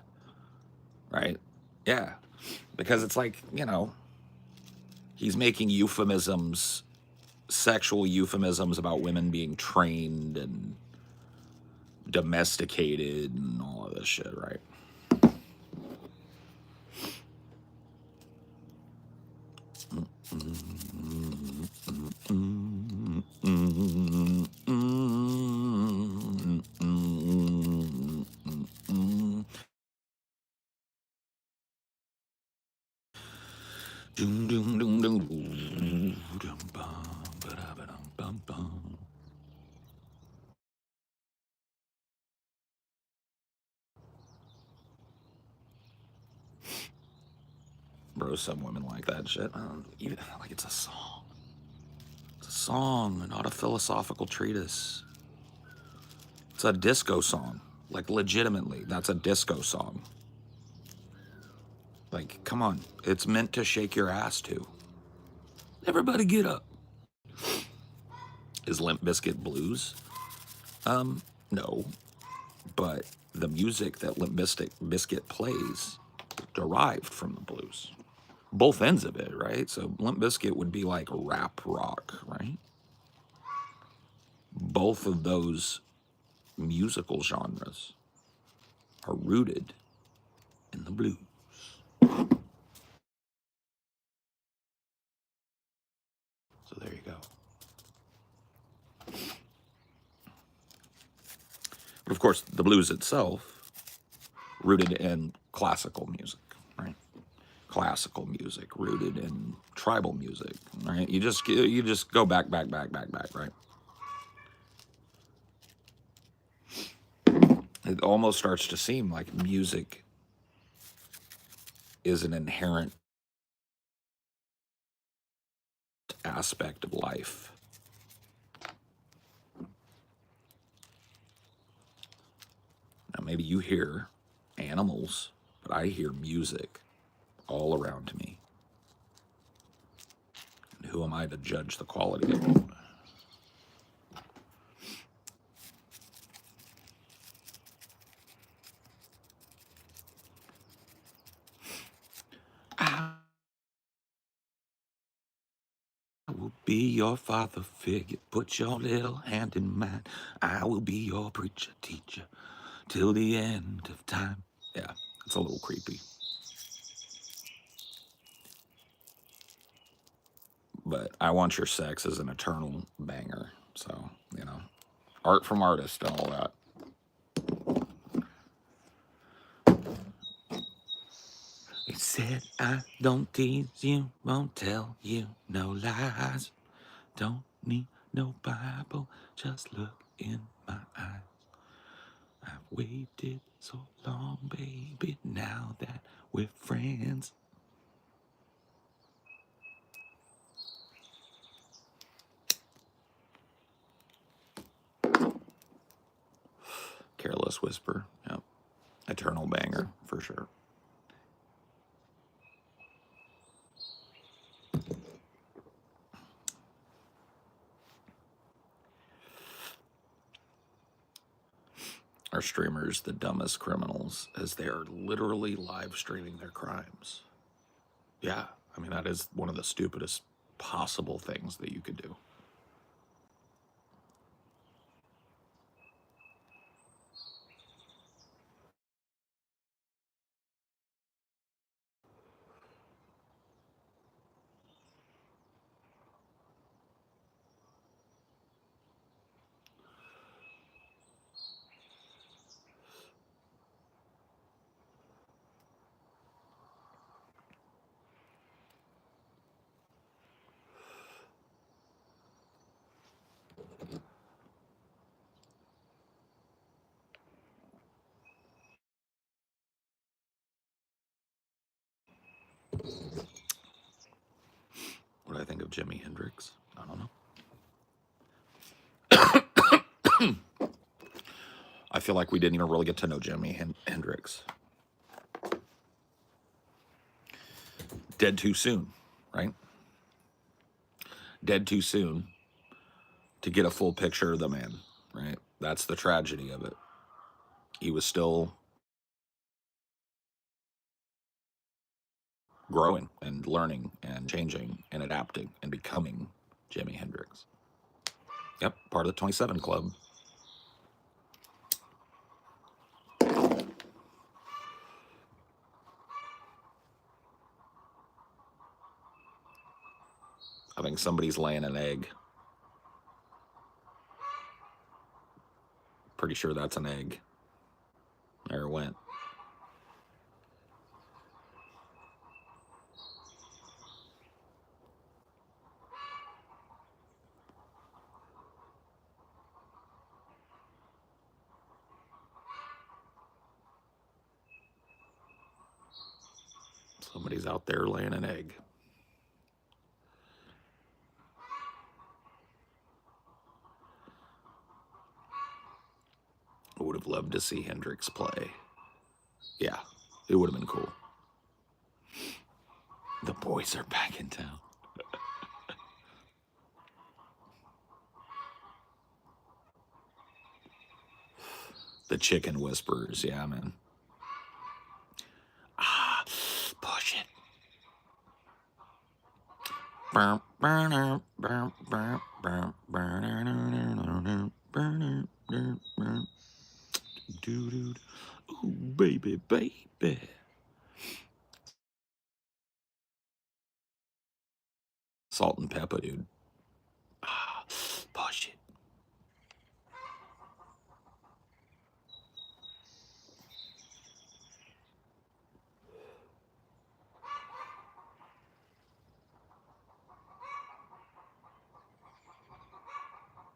Right? Yeah, because it's like he's making euphemisms, sexual euphemisms about women being trained and domesticated and all of this shit, right? Bro, some women like that shit. Even like it's a song. It's a song, not a philosophical treatise. It's a disco song. Like legitimately, that's a disco song. Like, come on. It's meant to shake your ass to. Everybody get up. Is Limp Bizkit blues? No. But the music that Limp Bizkit plays derived from the blues. Both ends of it, right? So Limp Bizkit would be like rap rock, right? Both of those musical genres are rooted in the blues. So there you go. But of course, the blues itself, rooted in classical music, right? Classical music rooted in tribal music, right? You just go back, right? It almost starts to seem like music is an inherent aspect of life. Now, maybe you hear animals, but I hear music all around me. And who am I to judge the quality of it? I will be your father figure. Put your little hand in mine. I will be your preacher, teacher, till the end of time. Yeah, it's a little creepy. But I Want Your Sex is an eternal banger. So, art from artist and all that. He said, I don't tease you, won't tell you no lies. Don't need no Bible, just look in my eyes. I've waited so long, baby, now that we're friends. Careless Whisper, yep. Eternal banger, for sure. Our streamers the dumbest criminals as they are literally live streaming their crimes. Yeah, I mean, that is one of the stupidest possible things that you could do. What do I think of Jimi Hendrix? I don't know. I feel like we didn't even really get to know Jimi Hendrix. Dead too soon, right? Dead too soon to get a full picture of the man, right? That's the tragedy of it. He was still growing and learning and changing and adapting and becoming Jimi Hendrix. Yep, part of the 27 Club. I think somebody's laying an egg. Pretty sure that's an egg. There it went. Somebody's out there laying an egg. I would have loved to see Hendrix play. Yeah, it would have been cool. The boys are back in town. The chicken whisperers, yeah, man. Dude, ooh, baby, baby. Salt and pepper, dude. Ah, push it.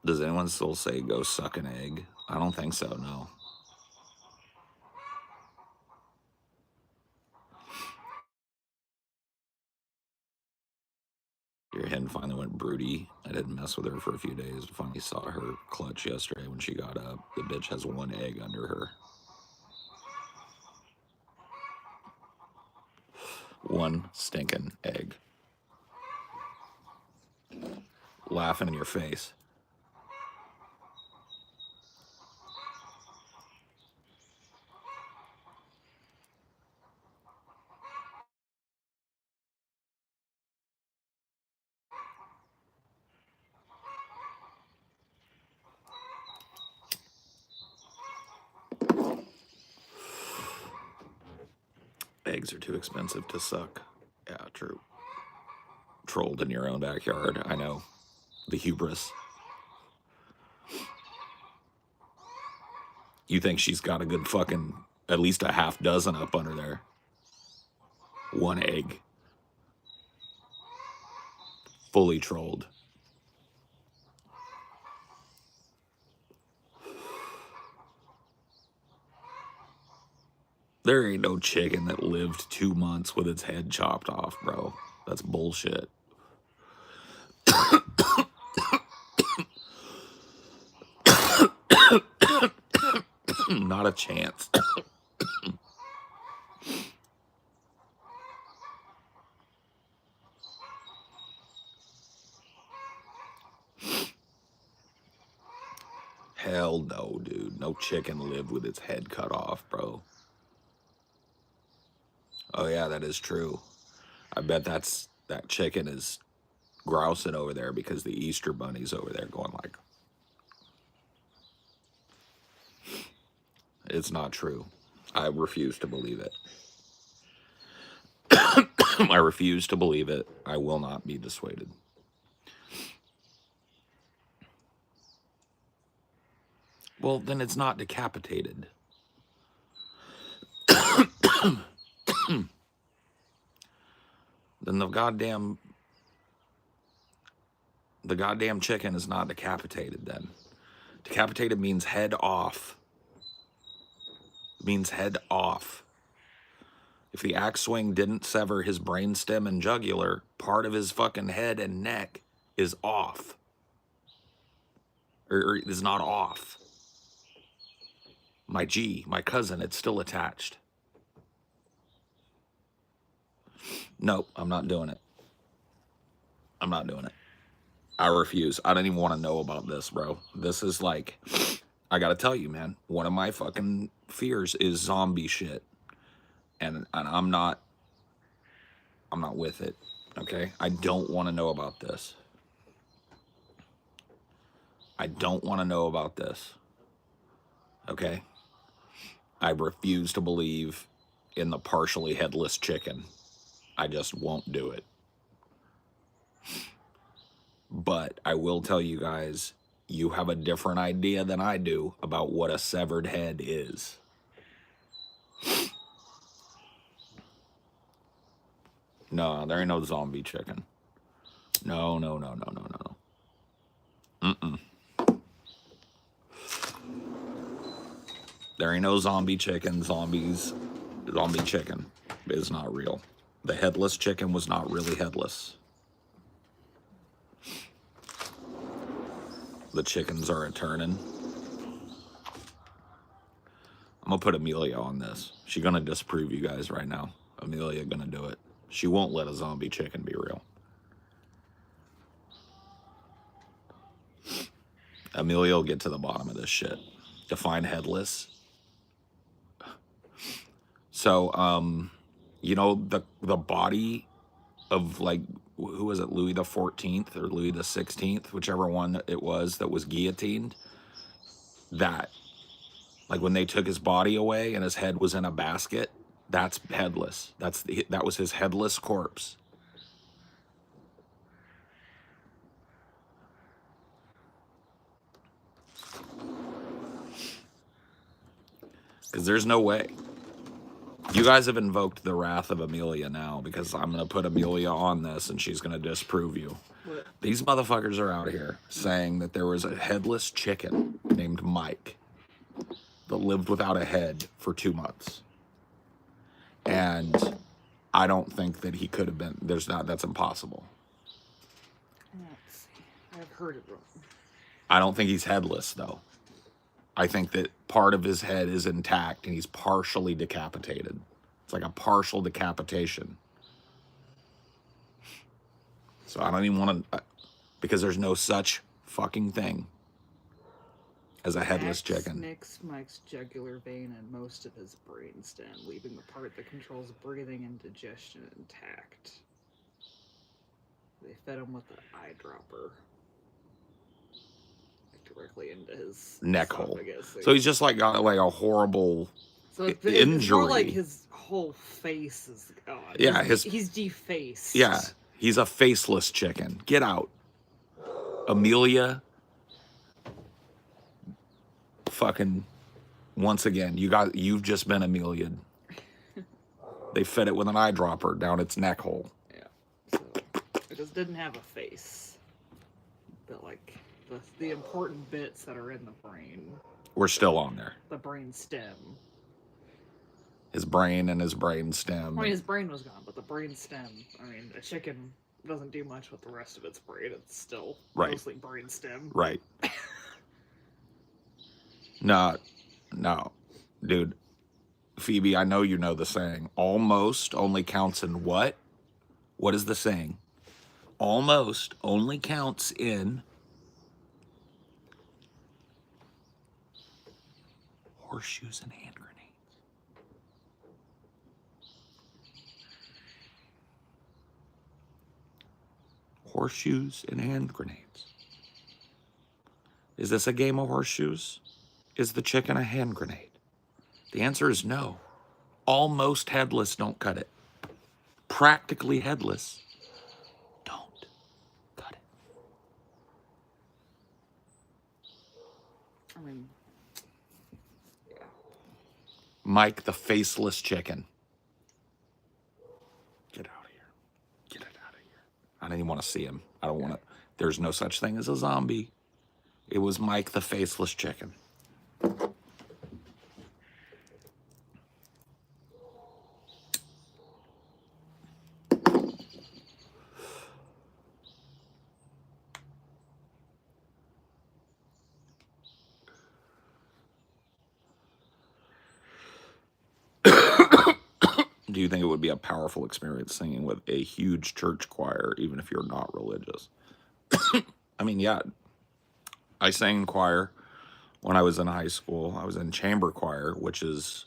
Does anyone still say go suck an egg? I don't think so, no. Your hen finally went broody. I didn't mess with her for a few days. Finally saw her clutch yesterday when she got up. The bitch has one egg under her. One stinking egg. Laughing in your face. Eggs are too expensive to suck. Yeah, true. Trolled in your own backyard. I know. The hubris. You think she's got a good fucking, at least a half dozen up under there. One egg. Fully trolled. There ain't no chicken that lived 2 months with its head chopped off, bro. That's bullshit. Not a chance. Hell no, dude. No chicken lived with its head cut off, bro. Oh yeah, that is true. I bet that chicken is grousing over there because the Easter bunny's over there going like, it's not true. I refuse to believe it. I refuse to believe it. I will not be dissuaded. Well, then it's not decapitated. Then the goddamn chicken is not decapitated then. Decapitated means head off. It means head off. If the axe swing didn't sever his brainstem and jugular, part of his fucking head and neck is off. Or is not off. My cousin, it's still attached. Nope, I'm not doing it. I'm not doing it. I refuse. I don't even want to know about this, bro. This is like, I gotta tell you, man, one of my fucking fears is zombie shit. And I'm not with it, okay? I don't want to know about this. I don't want to know about this, okay? I refuse to believe in the partially headless chicken. I just won't do it. But I will tell you guys, you have a different idea than I do about what a severed head is. No, there ain't no zombie chicken. No. Mm-mm. There ain't no zombie chicken. Zombie chicken is not real. The headless chicken was not really headless. The chickens are a turning. I'm gonna put Amelia on this. She's gonna disprove you guys right now. Amelia gonna do it. She won't let a zombie chicken be real. Amelia will get to the bottom of this shit. Define headless. So, you know, the body of like, who was it, Louis the 14th or Louis the 16th, whichever one it was that was guillotined, that, like when they took his body away and his head was in a basket, that's headless. That was his headless corpse. Because there's no way. You guys have invoked the wrath of Amelia now, because I'm going to put Amelia on this and she's going to disprove you. What? These motherfuckers are out here saying that there was a headless chicken named Mike that lived without a head for 2 months. And I don't think that he could have been. That's impossible. Let's see. I've heard it wrong. I don't think he's headless, though. I think that part of his head is intact and he's partially decapitated. It's like a partial decapitation. So I don't even want to, because there's no such fucking thing as a headless chicken. Nicks Mike's jugular vein and most of his brainstem, leaving the part that controls breathing and digestion intact. They fed him with an eyedropper directly into his Neck hole. esophagus. So he's just like got like a horrible injury. It's more like his whole face is gone. Yeah, he's defaced. Yeah, he's a faceless chicken. Get out, Amelia. Fucking, once again, you've just been Amelia'd. They fed it with an eyedropper down its neck hole. Yeah, so it just didn't have a face. But like the important bits that are in the brain, We're still on there. the brain stem. His brain and his brain stem. I mean, his brain was gone, but the brain stem. I mean, a chicken doesn't do much with the rest of its brain. It's still mostly brain stem. Right. No, dude. Phoebe, I know you know the saying. Almost only counts in what? What is the saying? Almost only counts in horseshoes and hand grenades. Horseshoes and hand grenades. Is this a game of horseshoes? Is the chicken a hand grenade? The answer is no. Almost headless don't cut it. Practically headless don't cut it. I mean, yeah. Mike the faceless chicken. Get out of here. Get it out of here. I don't even want to see him. I don't want to. There's no such thing as a zombie. It was Mike the faceless chicken. Do you think it would be a powerful experience singing with a huge church choir, even if you're not religious? I mean, yeah. I sang in choir when I was in high school. I was in chamber choir, which is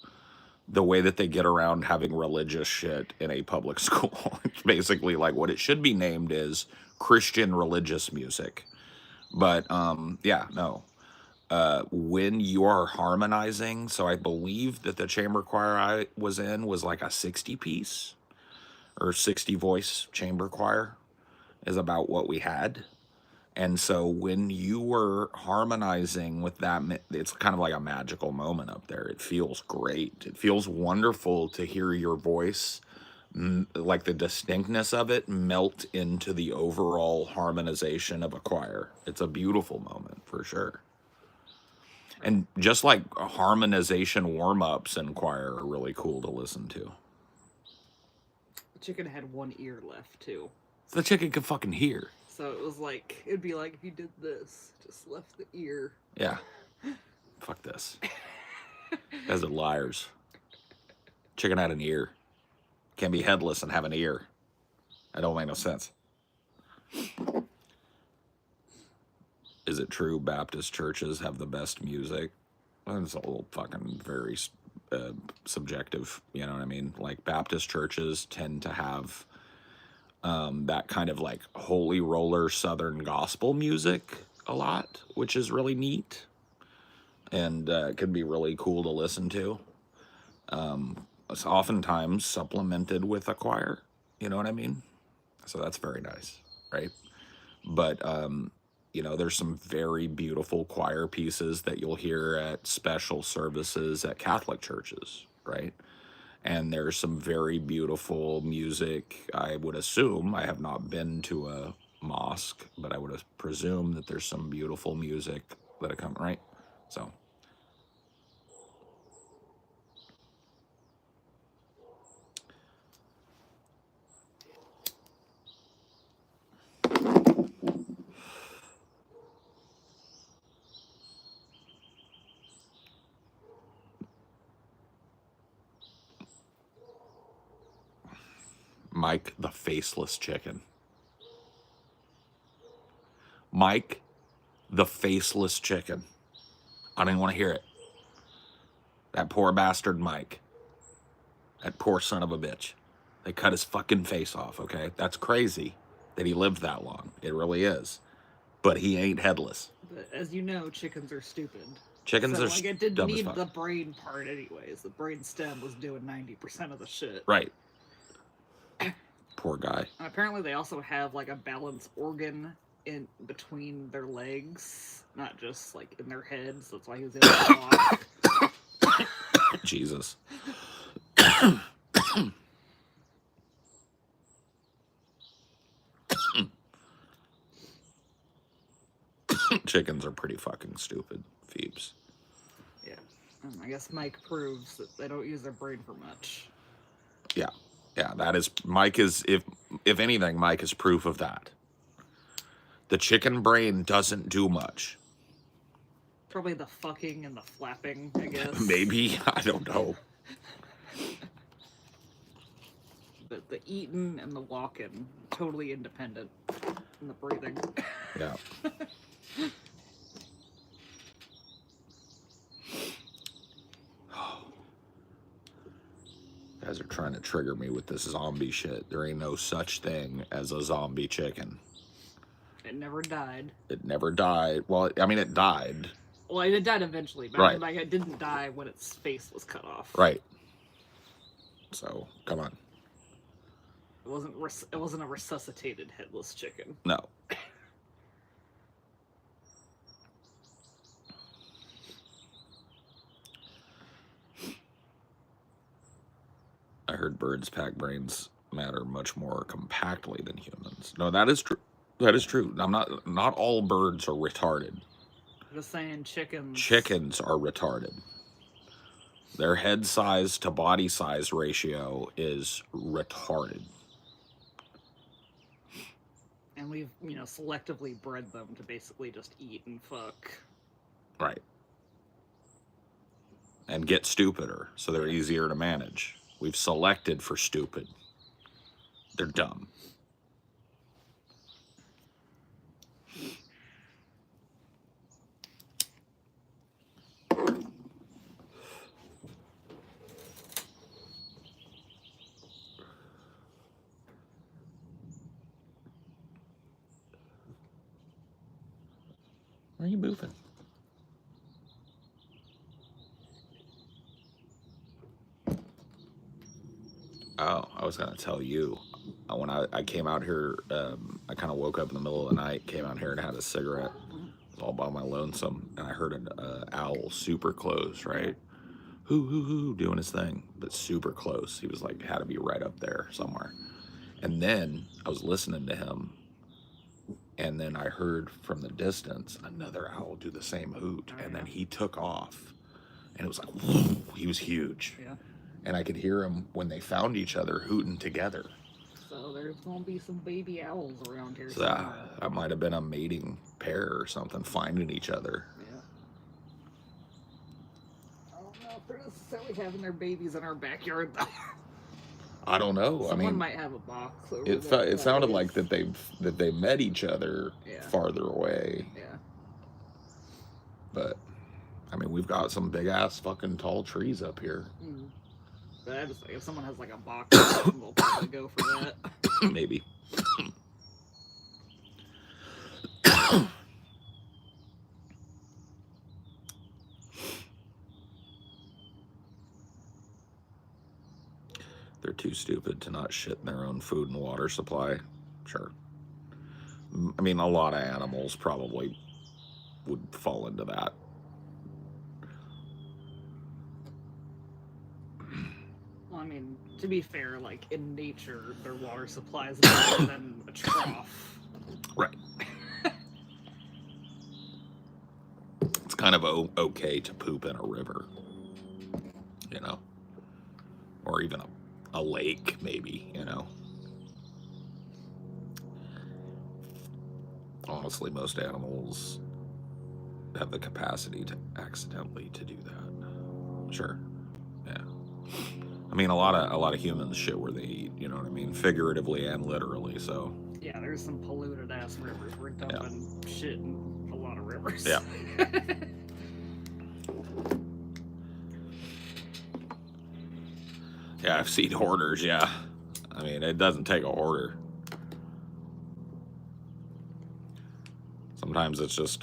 the way that they get around having religious shit in a public school. It's basically like what it should be named is Christian religious music. But yeah, no. When you are harmonizing, so I believe that the chamber choir I was in was like a 60-piece or 60-voice chamber choir is about what we had. And so when you were harmonizing with that, it's kind of like a magical moment up there. It feels great. It feels wonderful to hear your voice, like the distinctness of it, melt into the overall harmonization of a choir. It's a beautiful moment for sure. And just like harmonization warm-ups in choir are really cool to listen to. The chicken had one ear left, too. The chicken could fucking hear. So it was like, it'd be like if you did this, just left the ear. Yeah. Fuck this. Guys are liars. Chicken had an ear. Can't be headless and have an ear. That don't make no sense. Is it true Baptist churches have the best music? Well, it's a little fucking very subjective, you know what I mean? Like Baptist churches tend to have that kind of like holy roller Southern gospel music a lot, which is really neat and can be really cool to listen to. It's oftentimes supplemented with a choir, you know what I mean? So that's very nice, right? But there's some very beautiful choir pieces that you'll hear at special services at Catholic churches, right? And there's some very beautiful music. I would assume, I have not been to a mosque, but I would presume that there's some beautiful music that come, right? So Mike the faceless chicken. Mike the faceless chicken. I don't even want to hear it. That poor bastard Mike. That poor son of a bitch. They cut his fucking face off, okay? That's crazy that he lived that long. It really is. But he ain't headless. But as you know, chickens are stupid. Chickens so, are like, it didn't dumb as need fuck. the brain part anyways. The brain stem was doing 90% of the shit. Right. Poor guy. And apparently they also have, like, a balance organ in between their legs, not just, like, in their heads. That's why he was able to walk. Jesus. Chickens are pretty fucking stupid, Phoebes. Yeah. I guess Mike proves that they don't use their brain for much. Yeah. Yeah, that is Mike is if anything, Mike is proof of that. The chicken brain doesn't do much. Probably the fucking and the flapping, I guess. Maybe, I don't know. But the eating and the walking, totally independent. And the breathing. Yeah. You guys are trying to trigger me with this zombie shit. There ain't no such thing as a zombie chicken. It never died. It never died. Well, I mean, it died. Well, it died eventually, but Right. like it didn't die when its face was cut off. Right. So, come on. It wasn't a resuscitated headless chicken. No. I heard birds pack brains matter much more compactly than humans. No, that is true. That is true. Not all birds are retarded. I'm just saying chickens. Chickens are retarded. Their head size to body size ratio is retarded. And we've, selectively bred them to basically just eat and fuck. Right. And get stupider, so they're easier to manage. We've selected for stupid. They're dumb. Where are you moving? Oh, I was going to tell you. When I came out here, I kind of woke up in the middle of the night, came out here and had a cigarette. I was all by my lonesome, and I heard an owl super close, right? Hoo, hoo, hoo, doing his thing, but super close. He was like, had to be right up there somewhere. And then I was listening to him, and then I heard from the distance another owl do the same hoot, and then he took off, and it was like, whoo, he was huge. Yeah. And I could hear them when they found each other hooting together. So there's gonna be some baby owls around here. So that might have been a mating pair or something, finding each other. Yeah. I don't know if they're necessarily having their babies in our backyard though. I don't know. Someone might have a box over it sounded like that they met each other farther away. Yeah. But I mean, we've got some big ass fucking tall trees up here. Mm. But I just think if someone has like a box, they'll probably go for that. Maybe. They're too stupid to not shit in their own food and water supply. Sure. I mean, a lot of animals probably would fall into that. Well, I mean, to be fair, like in nature, their water supply is better than a trough. Right. It's kind of okay to poop in a river, you know, or even a lake, maybe, you know. Honestly, most animals have the capacity to accidentally to do that. Sure. Yeah. I mean, a lot of humans shit where they eat, you know what I mean? Figuratively and literally, so. Yeah, there's some polluted ass rivers. We're dumping shit in a lot of rivers. Yeah. Yeah, I've seen hoarders, yeah. I mean, it doesn't take a hoarder. Sometimes it's just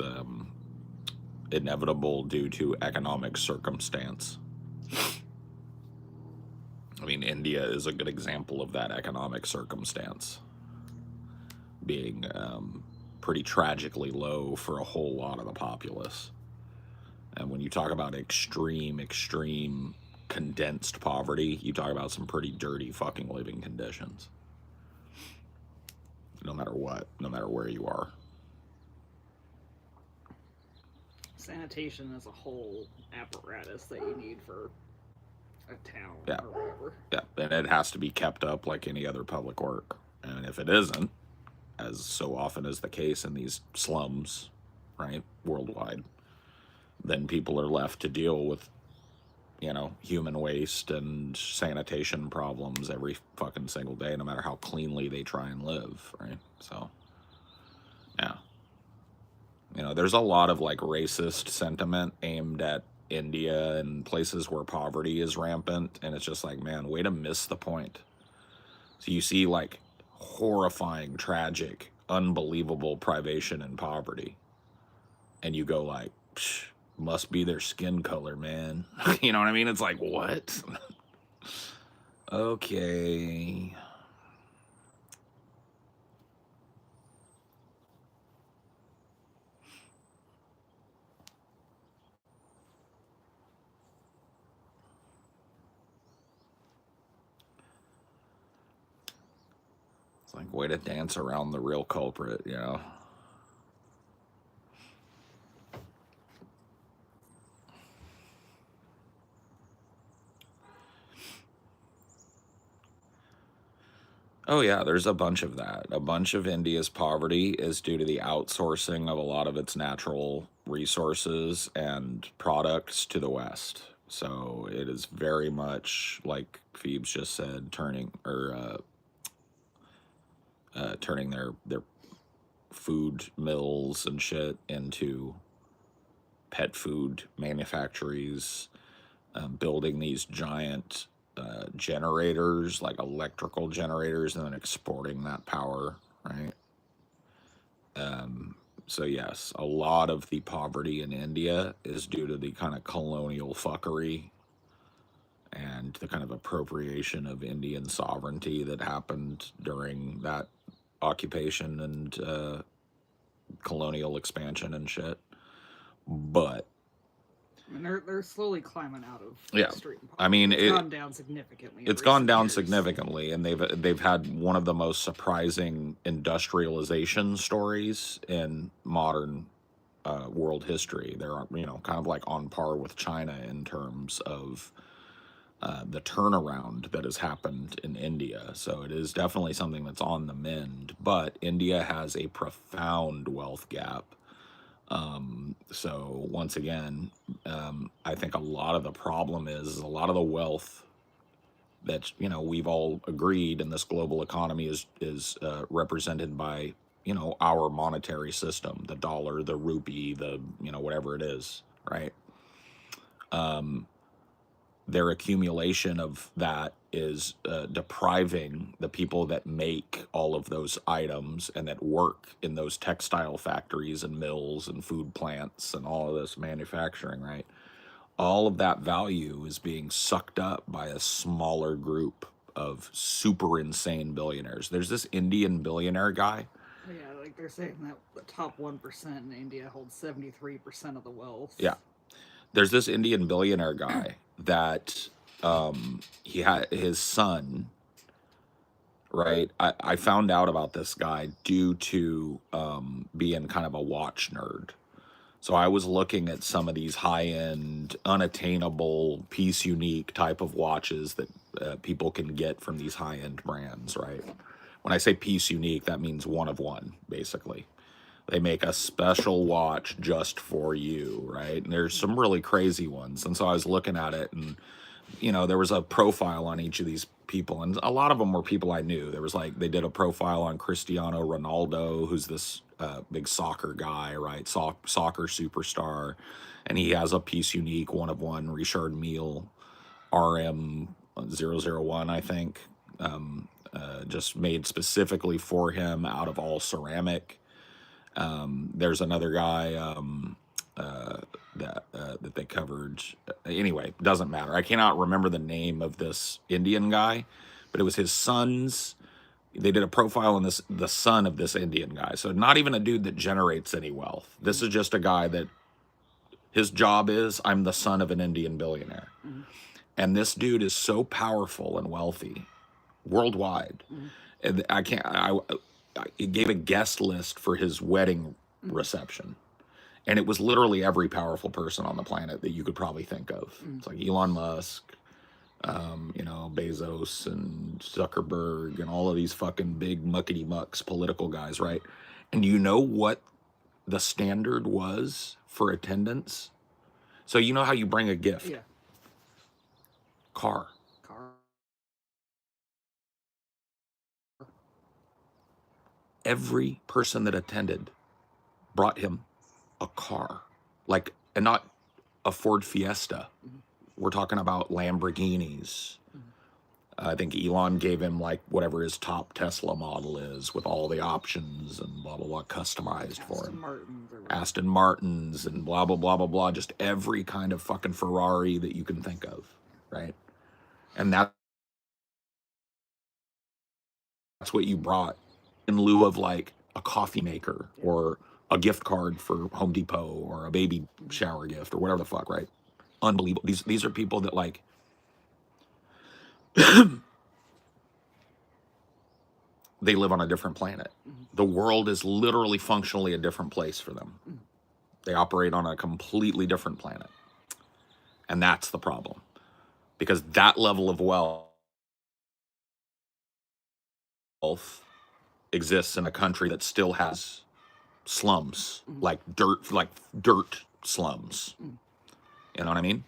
inevitable due to economic circumstance. I mean, India is a good example of that economic circumstance being pretty tragically low for a whole lot of the populace. And when you talk about extreme condensed poverty, you talk about some pretty dirty fucking living conditions. No matter what, no matter where you are. Sanitation is a whole apparatus that you need for a town Yeah. or whatever. Yeah, and it has to be kept up like any other public work. And if it isn't, as so often is the case in these slums, right, worldwide, then people are left to deal with, you know, human waste and sanitation problems every fucking single day, no matter how cleanly they try and live, right? So, yeah. You know, there's a lot of like racist sentiment aimed at India and places where poverty is rampant, and it's just like, man, way to miss the point. So you see like horrifying, tragic, unbelievable privation and poverty, and you go like, psh, must be their skin color, man. You know what I mean? It's like, what? Okay. It's like, way to dance around the real culprit, you know? Oh, yeah, there's a bunch of that. A bunch of India's poverty is due to the outsourcing of a lot of its natural resources and products to the West. So it is very much, like Phoebes just said, turning their food mills and shit into pet food manufactories, building these giant generators, like electrical generators, and then exporting that power, right? So yes, a lot of the poverty in India is due to the kind of colonial fuckery and the kind of appropriation of Indian sovereignty that happened during that occupation and colonial expansion and shit. But I mean, they're slowly climbing out of extreme poverty. I mean, it's gone down significantly. It's gone down significantly, and they've had one of the most surprising industrialization stories in modern world history. They're, you know, kind of like on par with China in terms of the turnaround that has happened in India. So it is definitely something that's on the mend. But India has a profound wealth gap. So once again, I think a lot of the problem is a lot of the wealth that, you know, we've all agreed in this global economy is represented by, you know, our monetary system, the dollar, the rupee, the, you know, whatever it is, right? their accumulation of that is depriving the people that make all of those items and that work in those textile factories and mills and food plants and all of this manufacturing, right? All of that value is being sucked up by a smaller group of super insane billionaires. There's this Indian billionaire guy. Yeah, like they're saying that the top 1% in India holds 73% of the wealth. Yeah. There's this Indian billionaire guy that he had his son, right? I found out about this guy due to being kind of a watch nerd. So I was looking at some of these high-end, unattainable, piece unique type of watches that people can get from these high-end brands, right? When I say piece unique, that means one of one, basically. They make a special watch just for you, right? And there's some really crazy ones. And so I was looking at it, and there was a profile on each of these people, and a lot of them were people I knew. There was like, they did a profile on Cristiano Ronaldo, who's this big soccer guy, right? Soccer superstar. And he has a piece unique, one of one, Richard Mille RM001, I think, just made specifically for him out of all ceramic. There's another guy that they covered. Anyway, doesn't matter. I cannot remember the name of this Indian guy, but it was his son's. They did a profile on the son of this Indian guy. So not even a dude that generates any wealth. This is just a guy that his job is, I'm the son of an Indian billionaire. And this dude is so powerful and wealthy worldwide. And he gave a guest list for his wedding reception. And it was literally every powerful person on the planet that you could probably think of. It's like Elon Musk, Bezos and Zuckerberg and all of these fucking big muckety mucks political guys, right? And you know what the standard was for attendance? So you know how you bring a gift? Yeah. Car. Every person that attended brought him a car, and not a Ford Fiesta. We're talking about Lamborghinis. I think Elon gave him whatever his top Tesla model is with all the options and blah, blah, blah, customized for him. Aston Martins and blah, blah, blah, blah, blah. Just every kind of fucking Ferrari that you can think of, right? And that's what you brought in lieu of a coffee maker or a gift card for Home Depot or a baby shower gift or whatever the fuck, right? Unbelievable. These are people that they live on a different planet. The world is literally functionally a different place for them. They operate on a completely different planet. And that's the problem. Because that level of wealth exists in a country that still has slums, like dirt slums. You know what I mean?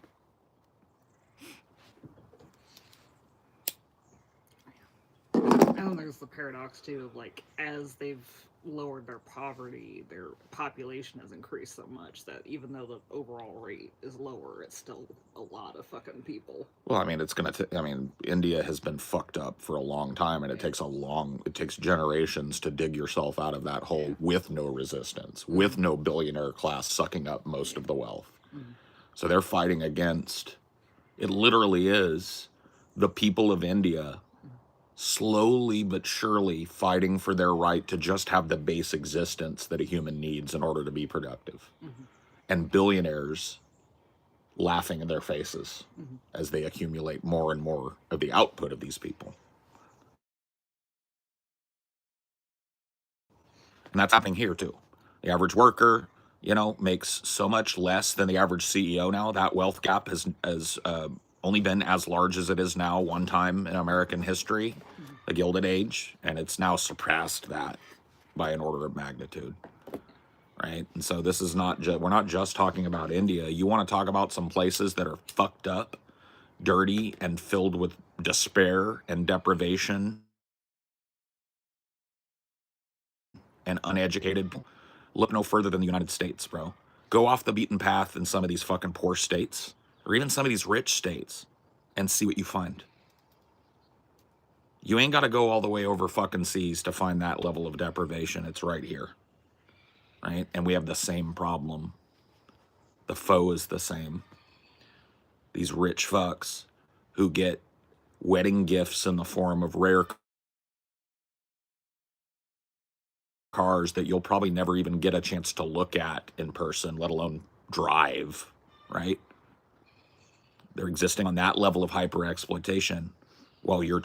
And there's the paradox too of as they've lowered their poverty, their population has increased so much that even though the overall rate is lower, it's still a lot of fucking people. Well, I mean, India has been fucked up for a long time, and it takes generations to dig yourself out of that hole with no resistance, with no billionaire class sucking up most of the wealth. So they're fighting against, it literally is the people of India slowly but surely fighting for their right to just have the base existence that a human needs in order to be productive. And billionaires laughing in their faces as they accumulate more and more of the output of these people. And that's happening here too. The average worker, makes so much less than the average CEO now. That wealth gap has only been as large as it is now one time in American history, the Gilded Age, and it's now surpassed that by an order of magnitude, right? And so this is we're not just talking about India. You want to talk about some places that are fucked up, dirty, and filled with despair and deprivation and uneducated. Look no further than the United States, bro. Go off the beaten path in some of these fucking poor states, or even some of these rich states. and see what you find. You ain't got to go all the way over fucking seas to find that level of deprivation. It's right here, right? And we have the same problem. The foe is the same. These rich fucks who get wedding gifts in the form of rare cars that you'll probably never even get a chance to look at in person, let alone drive, right? They're existing on that level of hyper exploitation while you're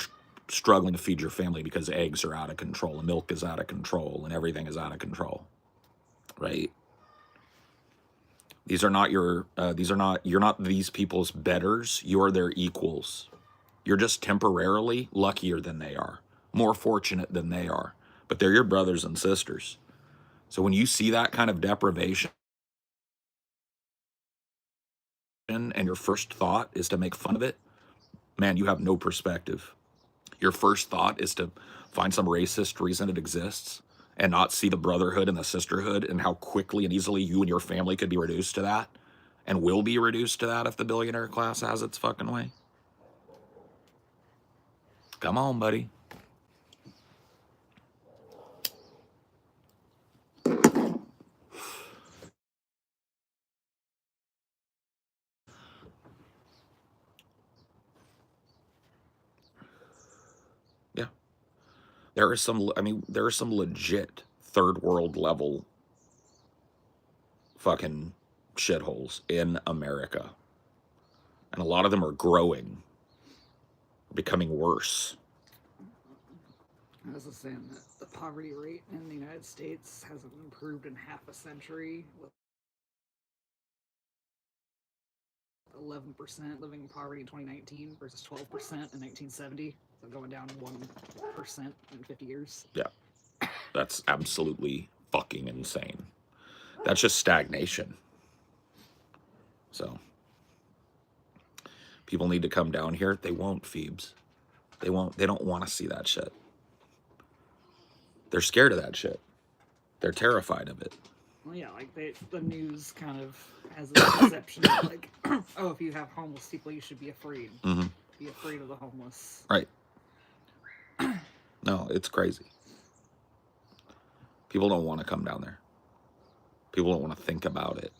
struggling to feed your family because eggs are out of control and milk is out of control and everything is out of control, right? You're not these people's betters. You're their equals. You're just temporarily luckier than they are, more fortunate than they are, but they're your brothers and sisters. So when you see that kind of deprivation and your first thought is to make fun of it, man, you have no perspective. Your first thought is to find some racist reason it exists and not see the brotherhood and the sisterhood and how quickly and easily you and your family could be reduced to that and will be reduced to that if the billionaire class has its fucking way. Come on, buddy. Yeah. There are some legit third world level fucking shitholes in America. And a lot of them are growing, becoming worse. I was just saying that the poverty rate in the United States hasn't improved in half a century, with 11% living in poverty in 2019 versus 12% in 1970. So going down 1% in 50 years. Yeah. That's absolutely fucking insane. That's just stagnation. So people need to come down here. They won't, Phoebes. They won't. They don't want to see that shit. They're scared of that shit. They're terrified of it. Well, yeah, like the news kind of has a perception of like, oh, if you have homeless people, you should be afraid. Mm-hmm. Be afraid of the homeless. Right. No, it's crazy. People don't want to come down there. People don't want to think about it.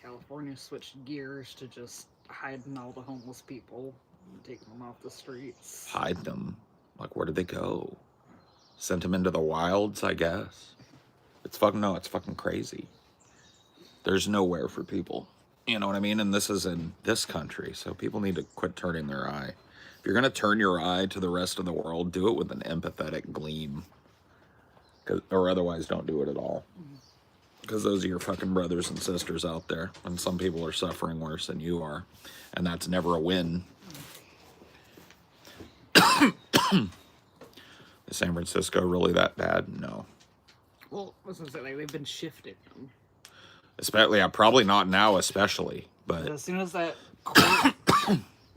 California switched gears to just hiding all the homeless people and taking them off the streets. Hide them. Like, where did they go? Sent them into the wilds, I guess. It's fucking crazy. There's nowhere for people. You know what I mean? And this is in this country, so people need to quit turning their eye. If you're going to turn your eye to the rest of the world, do it with an empathetic gleam. Or otherwise, don't do it at all. Because those are your fucking brothers and sisters out there. And some people are suffering worse than you are. And that's never a win. Is San Francisco really that bad? No. Well, I was gonna say, like, they've been shifting them. Especially, yeah, probably not now, especially. But as soon as that court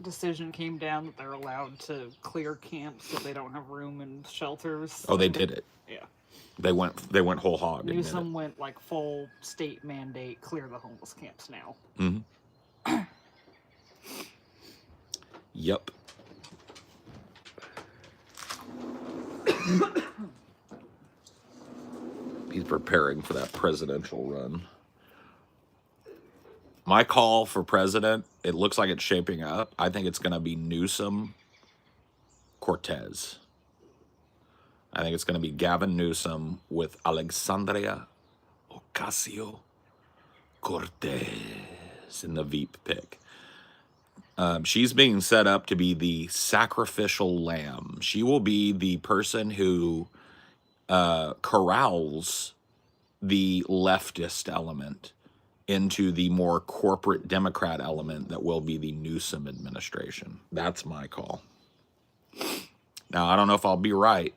decision came down that they're allowed to clear camps if they don't have room in shelters. Oh, they did it. Yeah. They went whole hog. Newsom went like full state mandate, clear the homeless camps now. Mm-hmm. Yep. He's preparing for that presidential run. My call for president, it looks like it's shaping up. I think it's going to be Newsom Cortez. I think it's going to be Gavin Newsom with Alexandria Ocasio-Cortez in the Veep pick. She's being set up to be the sacrificial lamb. She will be the person who corrals the leftist element into the more corporate Democrat element that will be the Newsom administration. That's my call. Now, I don't know if I'll be right,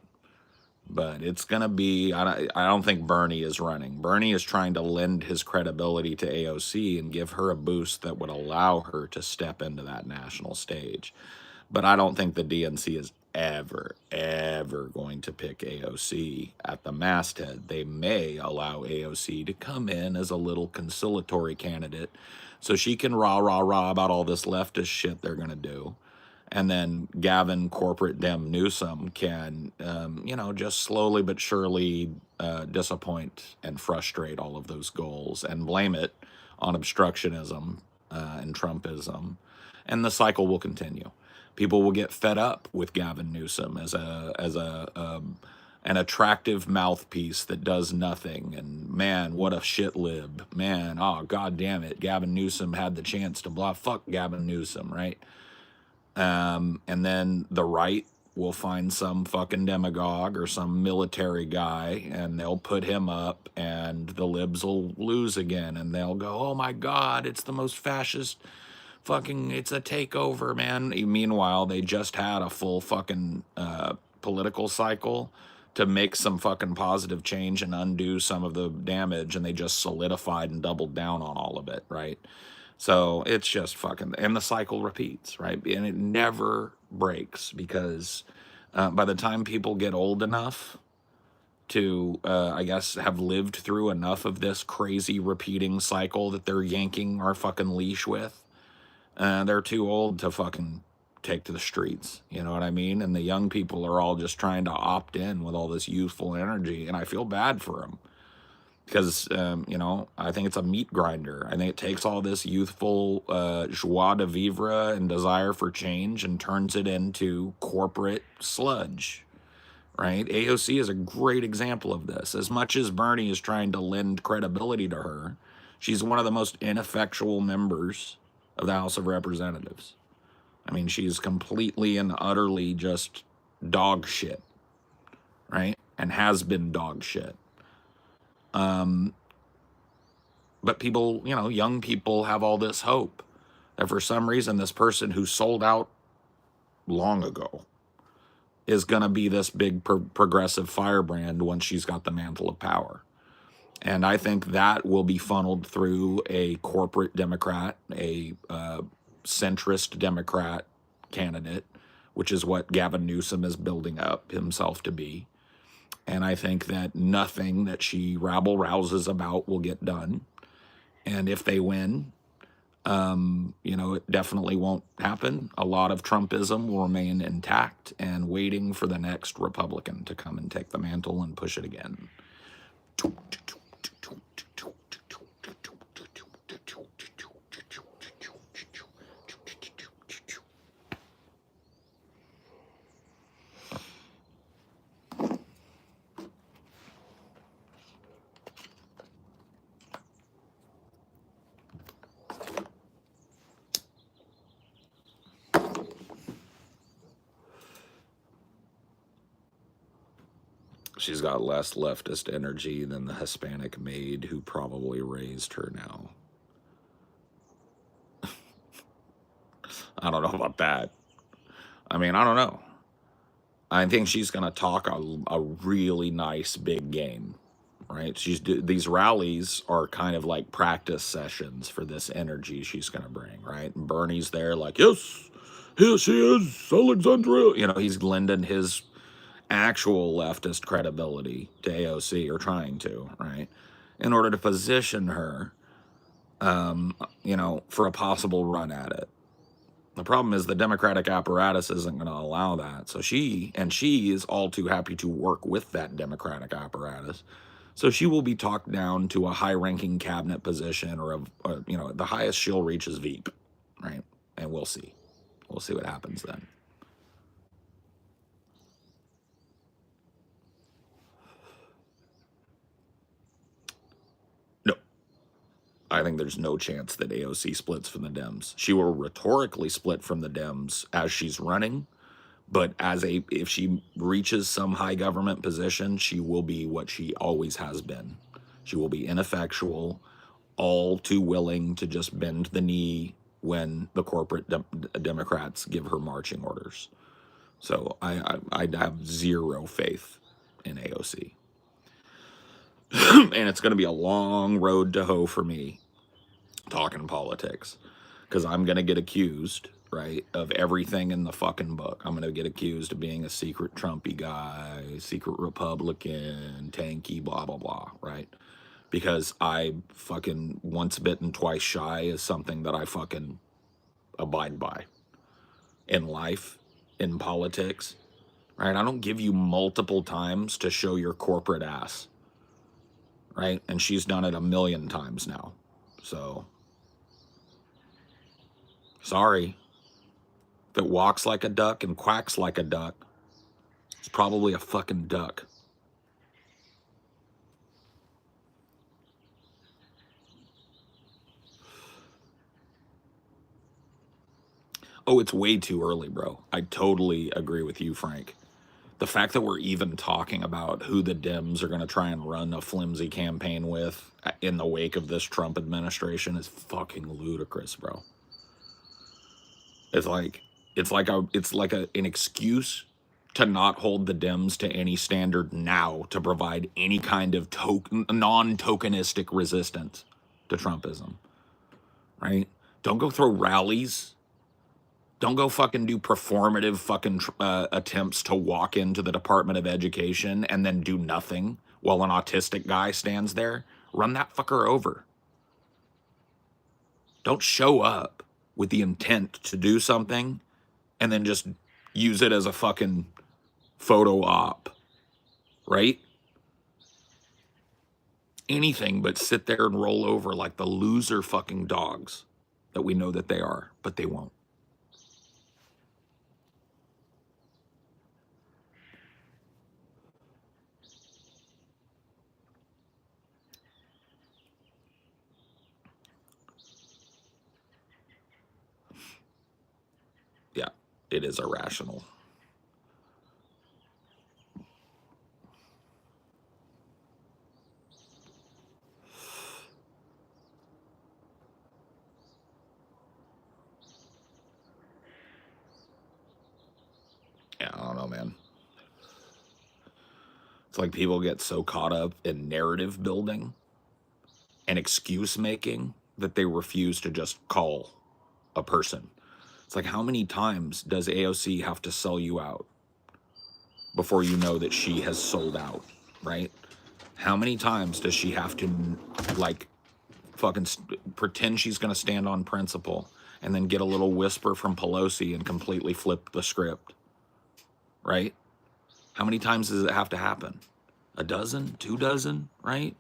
but it's going to be, I don't think Bernie is running. Bernie is trying to lend his credibility to AOC and give her a boost that would allow her to step into that national stage. But I don't think the DNC is ever going to pick AOC at the masthead. They may allow AOC to come in as a little conciliatory candidate so she can rah about all this leftist shit they're going to do. And then Gavin Corporate Dem Newsom can, just slowly but surely disappoint and frustrate all of those goals and blame it on obstructionism and Trumpism. And the cycle will continue. People will get fed up with Gavin Newsom as an attractive mouthpiece that does nothing. And man, what a shit lib. Man, oh god damn it. Gavin Newsom had the chance to blah. Fuck Gavin Newsom, right? And then the right will find some fucking demagogue or some military guy and they'll put him up and the libs will lose again and they'll go, oh my god, it's the most fascist fucking, it's a takeover, man. Meanwhile, they just had a full fucking political cycle to make some fucking positive change and undo some of the damage, and they just solidified and doubled down on all of it, right? So it's just fucking, and the cycle repeats, right? And it never breaks because by the time people get old enough to, I guess, have lived through enough of this crazy repeating cycle that they're yanking our fucking leash with, they're too old to fucking take to the streets. You know what I mean? And the young people are all just trying to opt in with all this youthful energy. And I feel bad for them because, I think it's a meat grinder. I think it takes all this youthful joie de vivre and desire for change and turns it into corporate sludge, right? AOC is a great example of this. As much as Bernie is trying to lend credibility to her, she's one of the most ineffectual members of the House of Representatives. I mean, she's completely and utterly just dog shit, right? And has been dog shit. But people, young people have all this hope that for some reason this person who sold out long ago is going to be this big progressive firebrand once she's got the mantle of power. And I think that will be funneled through a corporate Democrat, a centrist Democrat candidate, which is what Gavin Newsom is building up himself to be. And I think that nothing that she rabble-rouses about will get done. And if they win, it definitely won't happen. A lot of Trumpism will remain intact and waiting for the next Republican to come and take the mantle and push it again. She's got less leftist energy than the Hispanic maid who probably raised her now. I don't know about that. I mean, I don't know. I think she's going to talk a really nice big game, right? These rallies are kind of like practice sessions for this energy she's going to bring, right? And Bernie's there like, yes, here she is, Alexandria. He's lending his actual leftist credibility to AOC, or trying to, right? In order to position her, for a possible run at it. The problem is the Democratic apparatus isn't going to allow that. So she is all too happy to work with that Democratic apparatus. So she will be talked down to a high-ranking cabinet position, or the highest she'll reach is VP, right? And we'll see. We'll see what happens then. No, I think there's no chance that AOC splits from the Dems. She will rhetorically split from the Dems as she's running, but if she reaches some high government position, she will be what she always has been. She will be ineffectual, all too willing to just bend the knee when the corporate Democrats give her marching orders. So I have zero faith in AOC. And it's going to be a long road to hoe for me talking politics, because I'm going to get accused right, of everything in the fucking book. I'm going to get accused of being a secret Trumpy guy, secret Republican, tanky, blah, blah, blah, right? Because I fucking once bitten, twice shy is something that I fucking abide by in life, in politics, right? I don't give you multiple times to show your corporate ass, right? And she's done it a million times now. So, sorry. If it walks like a duck and quacks like a duck, it's probably a fucking duck. Oh, it's way too early, bro. I totally agree with you, Frank. The fact that we're even talking about who the Dems are going to try and run a flimsy campaign with in the wake of this Trump administration is fucking ludicrous, bro. It's like an excuse to not hold the Dems to any standard now to provide any kind of non-tokenistic resistance to Trumpism, right? Don't go throw rallies. Don't go fucking do performative fucking attempts to walk into the Department of Education and then do nothing while an autistic guy stands there. Run that fucker over. Don't show up with the intent to do something and then just use it as a fucking photo op, right? Anything but sit there and roll over like the loser fucking dogs that we know that they are, but they won't. Yeah, it is irrational. Yeah, I don't know, man. It's like people get so caught up in narrative building and excuse making that they refuse to just call a person. It's like, how many times does AOC have to sell you out before you know that she has sold out, right? How many times does she have to, like, fucking pretend she's going to stand on principle and then get a little whisper from Pelosi and completely flip the script, right? How many times does it have to happen? A dozen, 2 dozen, right?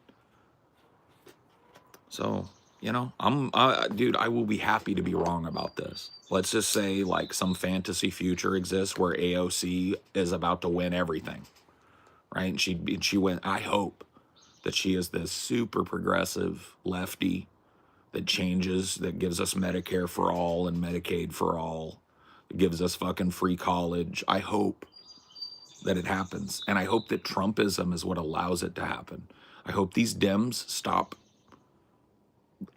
So, dude, I will be happy to be wrong about this. Let's just say like some fantasy future exists where AOC is about to win everything, right? And she went. I hope that she is this super progressive lefty that changes, that gives us Medicare for all and Medicaid for all, that gives us fucking free college. I hope that it happens, and I hope that Trumpism is what allows it to happen. I hope these Dems stop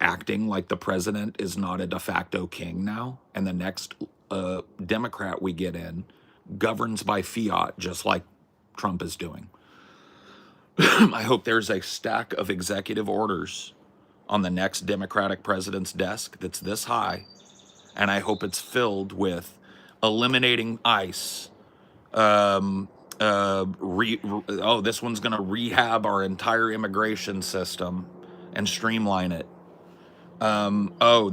acting like the president is not a de facto king now, and the next Democrat we get in governs by fiat, just like Trump is doing. I hope there's a stack of executive orders on the next Democratic president's desk that's this high, and I hope it's filled with eliminating ICE. This one's going to rehab our entire immigration system and streamline it.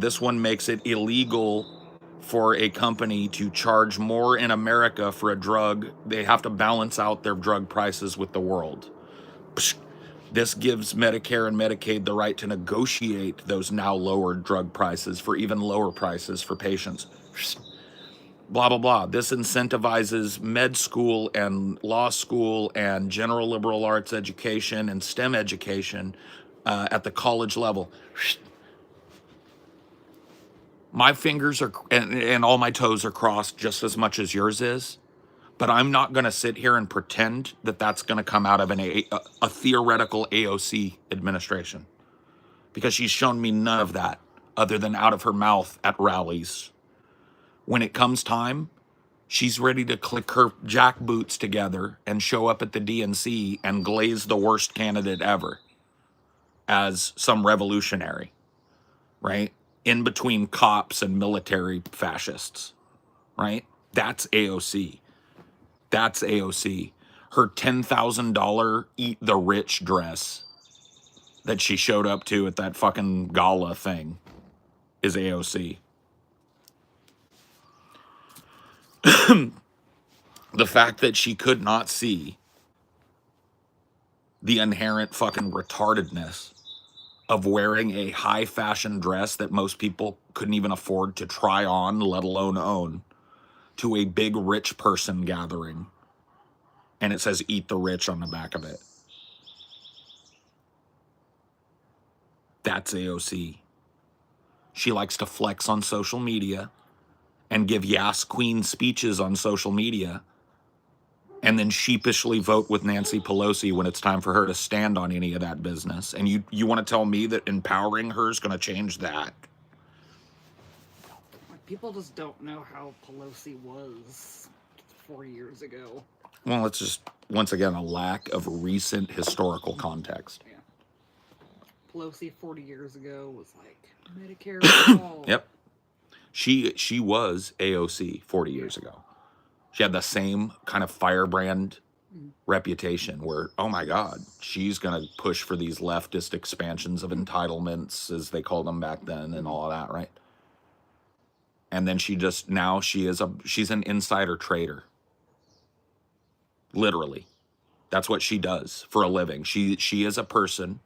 This one makes it illegal for a company to charge more in America for a drug. They have to balance out their drug prices with the world. This gives Medicare and Medicaid the right to negotiate those now lowered drug prices for even lower prices for patients. Blah, blah, blah. This incentivizes med school and law school and general liberal arts education and STEM education at the college level. My fingers are and all my toes are crossed just as much as yours is, but I'm not going to sit here and pretend that that's going to come out of a theoretical AOC administration, because she's shown me none of that other than out of her mouth at rallies. When it comes time, she's ready to click her jackboots together and show up at the DNC and glaze the worst candidate ever as some revolutionary, right? in between cops and military fascists, right? That's AOC. That's AOC. Her $10,000 Eat the Rich dress that she showed up to at that fucking gala thing is AOC. The fact that she could not see the inherent fucking retardedness of wearing a high fashion dress that most people couldn't even afford to try on, let alone own, to a big rich person gathering. And it says "Eat the Rich" on the back of it. That's AOC. She likes to flex on social media and give Yas Queen speeches on social media, and then sheepishly vote with Nancy Pelosi when it's time for her to stand on any of that business. And you want to tell me that empowering her is going to change that? Like, people just don't know how Pelosi was 4 years ago. Well, it's just, once again, a lack of recent historical context. Yeah. Pelosi 40 years ago was like Medicare for all. Yep. She was AOC 40 years ago. She had the same kind of firebrand reputation where, oh my God, she's going to push for these leftist expansions of entitlements, as they called them back then, and all of that, right? And then she's an insider trader. Literally. That's what she does for a living. She is a person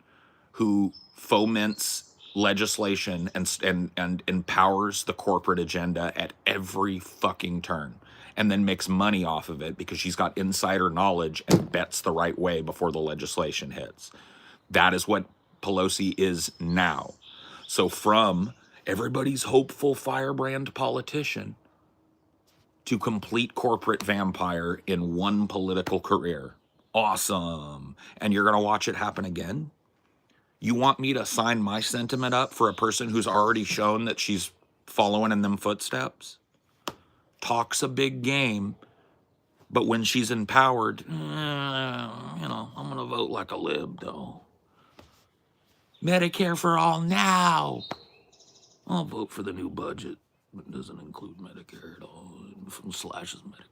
who foments legislation and empowers the corporate agenda at every fucking turn, and then makes money off of it because she's got insider knowledge and bets the right way before the legislation hits. That is what Pelosi is now. So from everybody's hopeful firebrand politician to complete corporate vampire in one political career. Awesome. And you're going to watch it happen again? You want me to sign my sentiment up for a person who's already shown that she's following in them footsteps? Talks a big game, but when she's empowered, I'm going to vote like a lib, though. Medicare for all now. I'll vote for the new budget. It doesn't include Medicare at all. It slashes Medicare.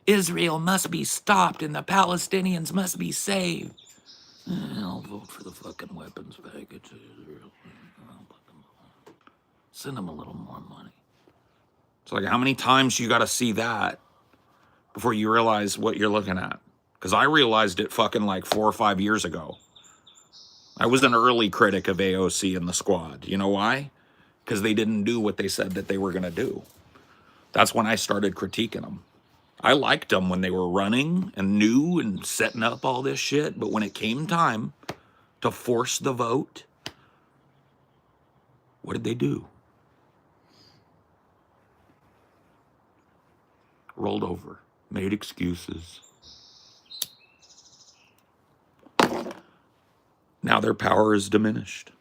Israel must be stopped and the Palestinians must be saved. I'll vote for the fucking weapons package. Send them a little more money. It's like, how many times you got to see that before you realize what you're looking at? Because I realized it fucking like 4 or 5 years ago. I was an early critic of AOC and the squad. You know why? Because they didn't do what they said that they were going to do. That's when I started critiquing them. I liked them when they were running and new and setting up all this shit. But when it came time to force the vote, what did they do? Rolled over, made excuses. Now their power is diminished,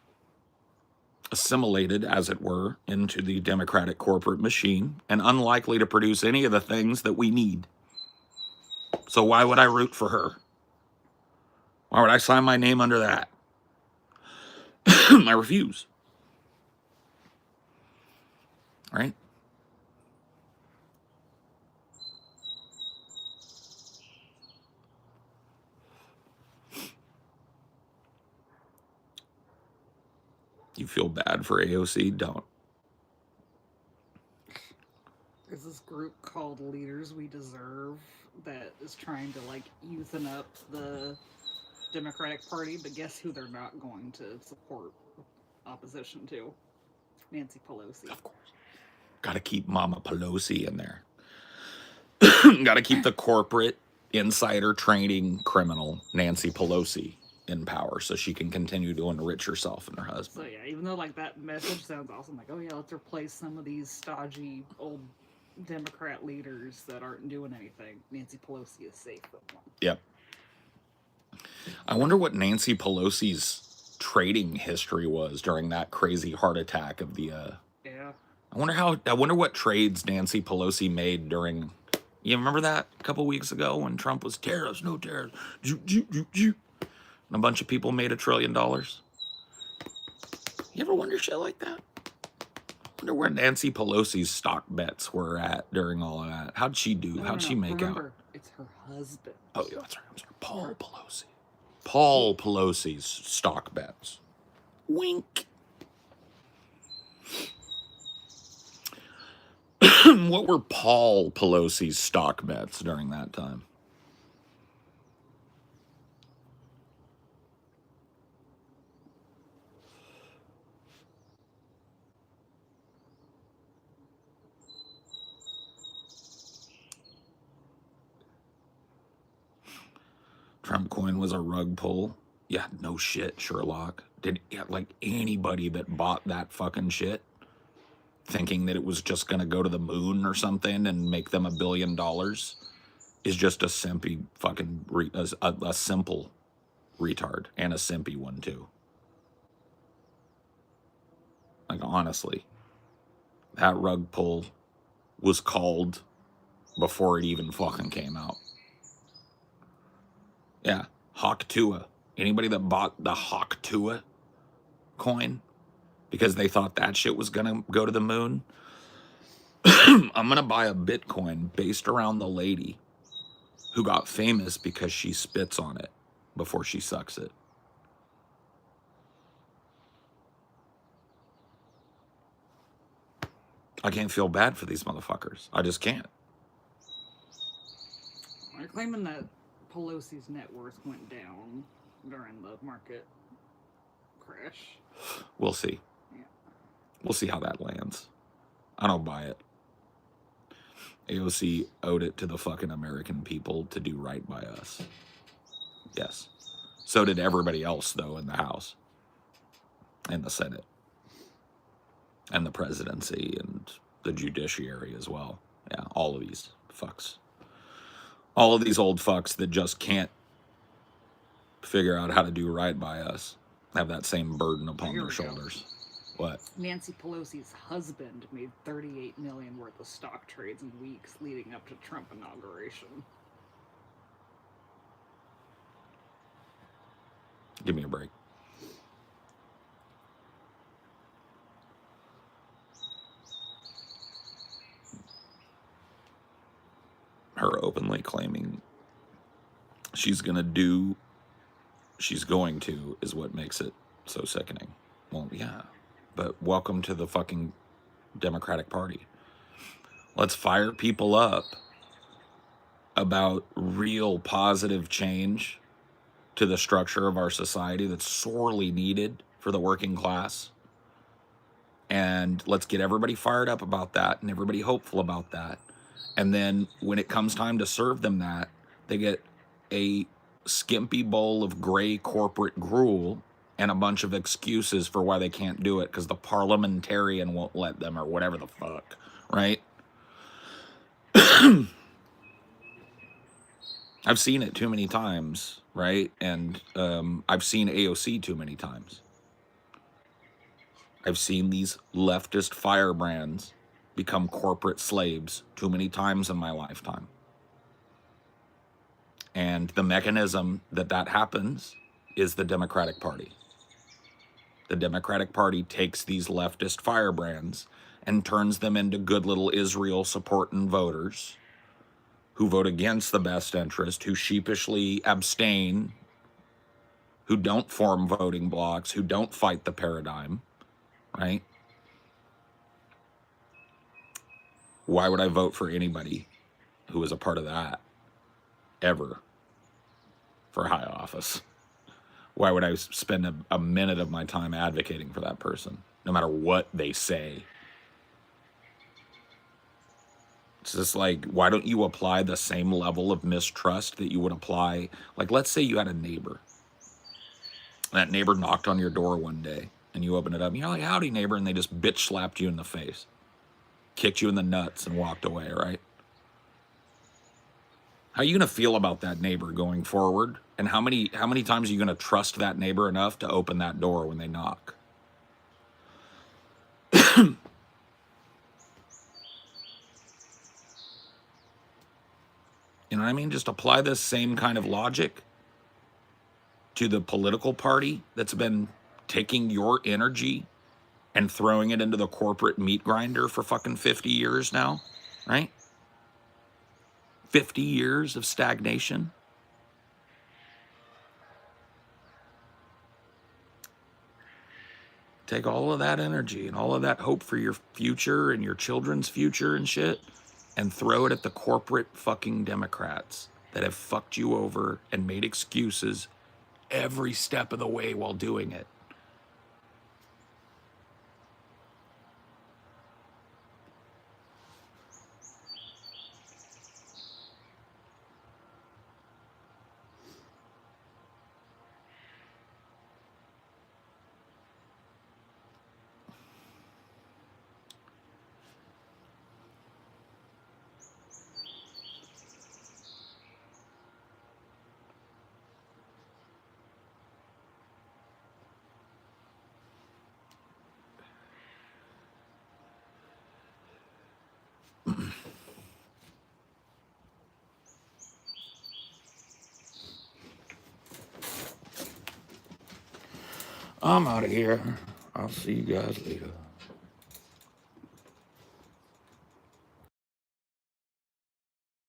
assimilated, as it were, into the Democratic corporate machine, and unlikely to produce any of the things that we need. So why would I root for her? Why would I sign my name under that? I refuse. Right? You feel bad for AOC? Don't. There's this group called Leaders We Deserve that is trying to like youthen up the Democratic Party, but guess who they're not going to support opposition to? Nancy Pelosi. Of course. Got to keep Mama Pelosi in there. Got to keep the corporate insider trading criminal Nancy Pelosi in power so she can continue to enrich herself and her husband. So yeah, even though like that message sounds awesome, like, oh yeah, let's replace some of these stodgy old Democrat leaders that aren't doing anything, Nancy Pelosi is safe with them. Yep. I wonder what Nancy Pelosi's trading history was during that crazy heart attack of the Yeah. I wonder what trades Nancy Pelosi made during, you remember that a couple weeks ago when Trump was tariffs, no tariffs, and a bunch of people made $1 trillion? You ever wonder shit like that? Wonder where Nancy Pelosi's stock bets were at during all of that. How'd she do? How'd she make Remember, out? it's her husband. Oh, yeah, that's right. I'm sorry. Paul Pelosi. Paul Pelosi's stock bets. Wink. What were Paul Pelosi's stock bets during that time? Trump coin was a rug pull. Yeah, no shit, Sherlock. Did like anybody that bought that fucking shit thinking that it was just gonna go to the moon or something and make them $1 billion is just a simpy fucking a simple retard, and a simpy one too. Like honestly, that rug pull was called before it even fucking came out. Yeah, Hawk Tua. Anybody that bought the Hawk Tua coin because they thought that shit was gonna go to the moon, I'm gonna buy a Bitcoin based around the lady who got famous because she spits on it before she sucks it. I can't feel bad for these motherfuckers. I just can't. They're claiming that Pelosi's net worth went down during the market crash. We'll see. Yeah. We'll see how that lands. I don't buy it. AOC owed it to the fucking American people to do right by us. Yes. So did everybody else, though, in the House and the Senate and the presidency and the judiciary as well. Yeah, all of these fucks. All of these old fucks that just can't figure out how to do right by us have that same burden upon their shoulders. What? Nancy Pelosi's husband made $38 million worth of stock trades in weeks leading up to Trump inauguration. Give me a break. Her openly claiming she's going to is what makes it so sickening. Well, yeah, but welcome to the fucking Democratic Party. Let's fire people up about real positive change to the structure of our society that's sorely needed for the working class. And let's get everybody fired up about that and everybody hopeful about that. And then when it comes time to serve them that, they get a skimpy bowl of gray corporate gruel and a bunch of excuses for why they can't do it because the parliamentarian won't let them or whatever the fuck, right? I've seen it too many times, right? And I've seen AOC too many times. I've seen these leftist firebrands become corporate slaves too many times in my lifetime. And the mechanism that happens is the Democratic Party. The Democratic Party takes these leftist firebrands and turns them into good little Israel supporting voters who vote against the best interest, who sheepishly abstain, who don't form voting blocks, who don't fight the paradigm, right? Why would I vote for anybody who is a part of that ever for high office? Why would I spend a minute of my time advocating for that person, no matter what they say? It's just like, why don't you apply the same level of mistrust that you would apply? Like, let's say you had a neighbor. That neighbor knocked on your door one day, and you open it up, and you're like, howdy, neighbor, and they just bitch slapped you in the face, kicked you in the nuts, and walked away, right? How are you going to feel about that neighbor going forward? And how many times are you going to trust that neighbor enough to open that door when they knock? You know what I mean? Just apply this same kind of logic to the political party that's been taking your energy and throwing it into the corporate meat grinder for fucking 50 years now, right? 50 years of stagnation. Take all of that energy and all of that hope for your future and your children's future and shit and throw it at the corporate fucking Democrats that have fucked you over and made excuses every step of the way while doing it. I'm out of here. I'll see you guys later.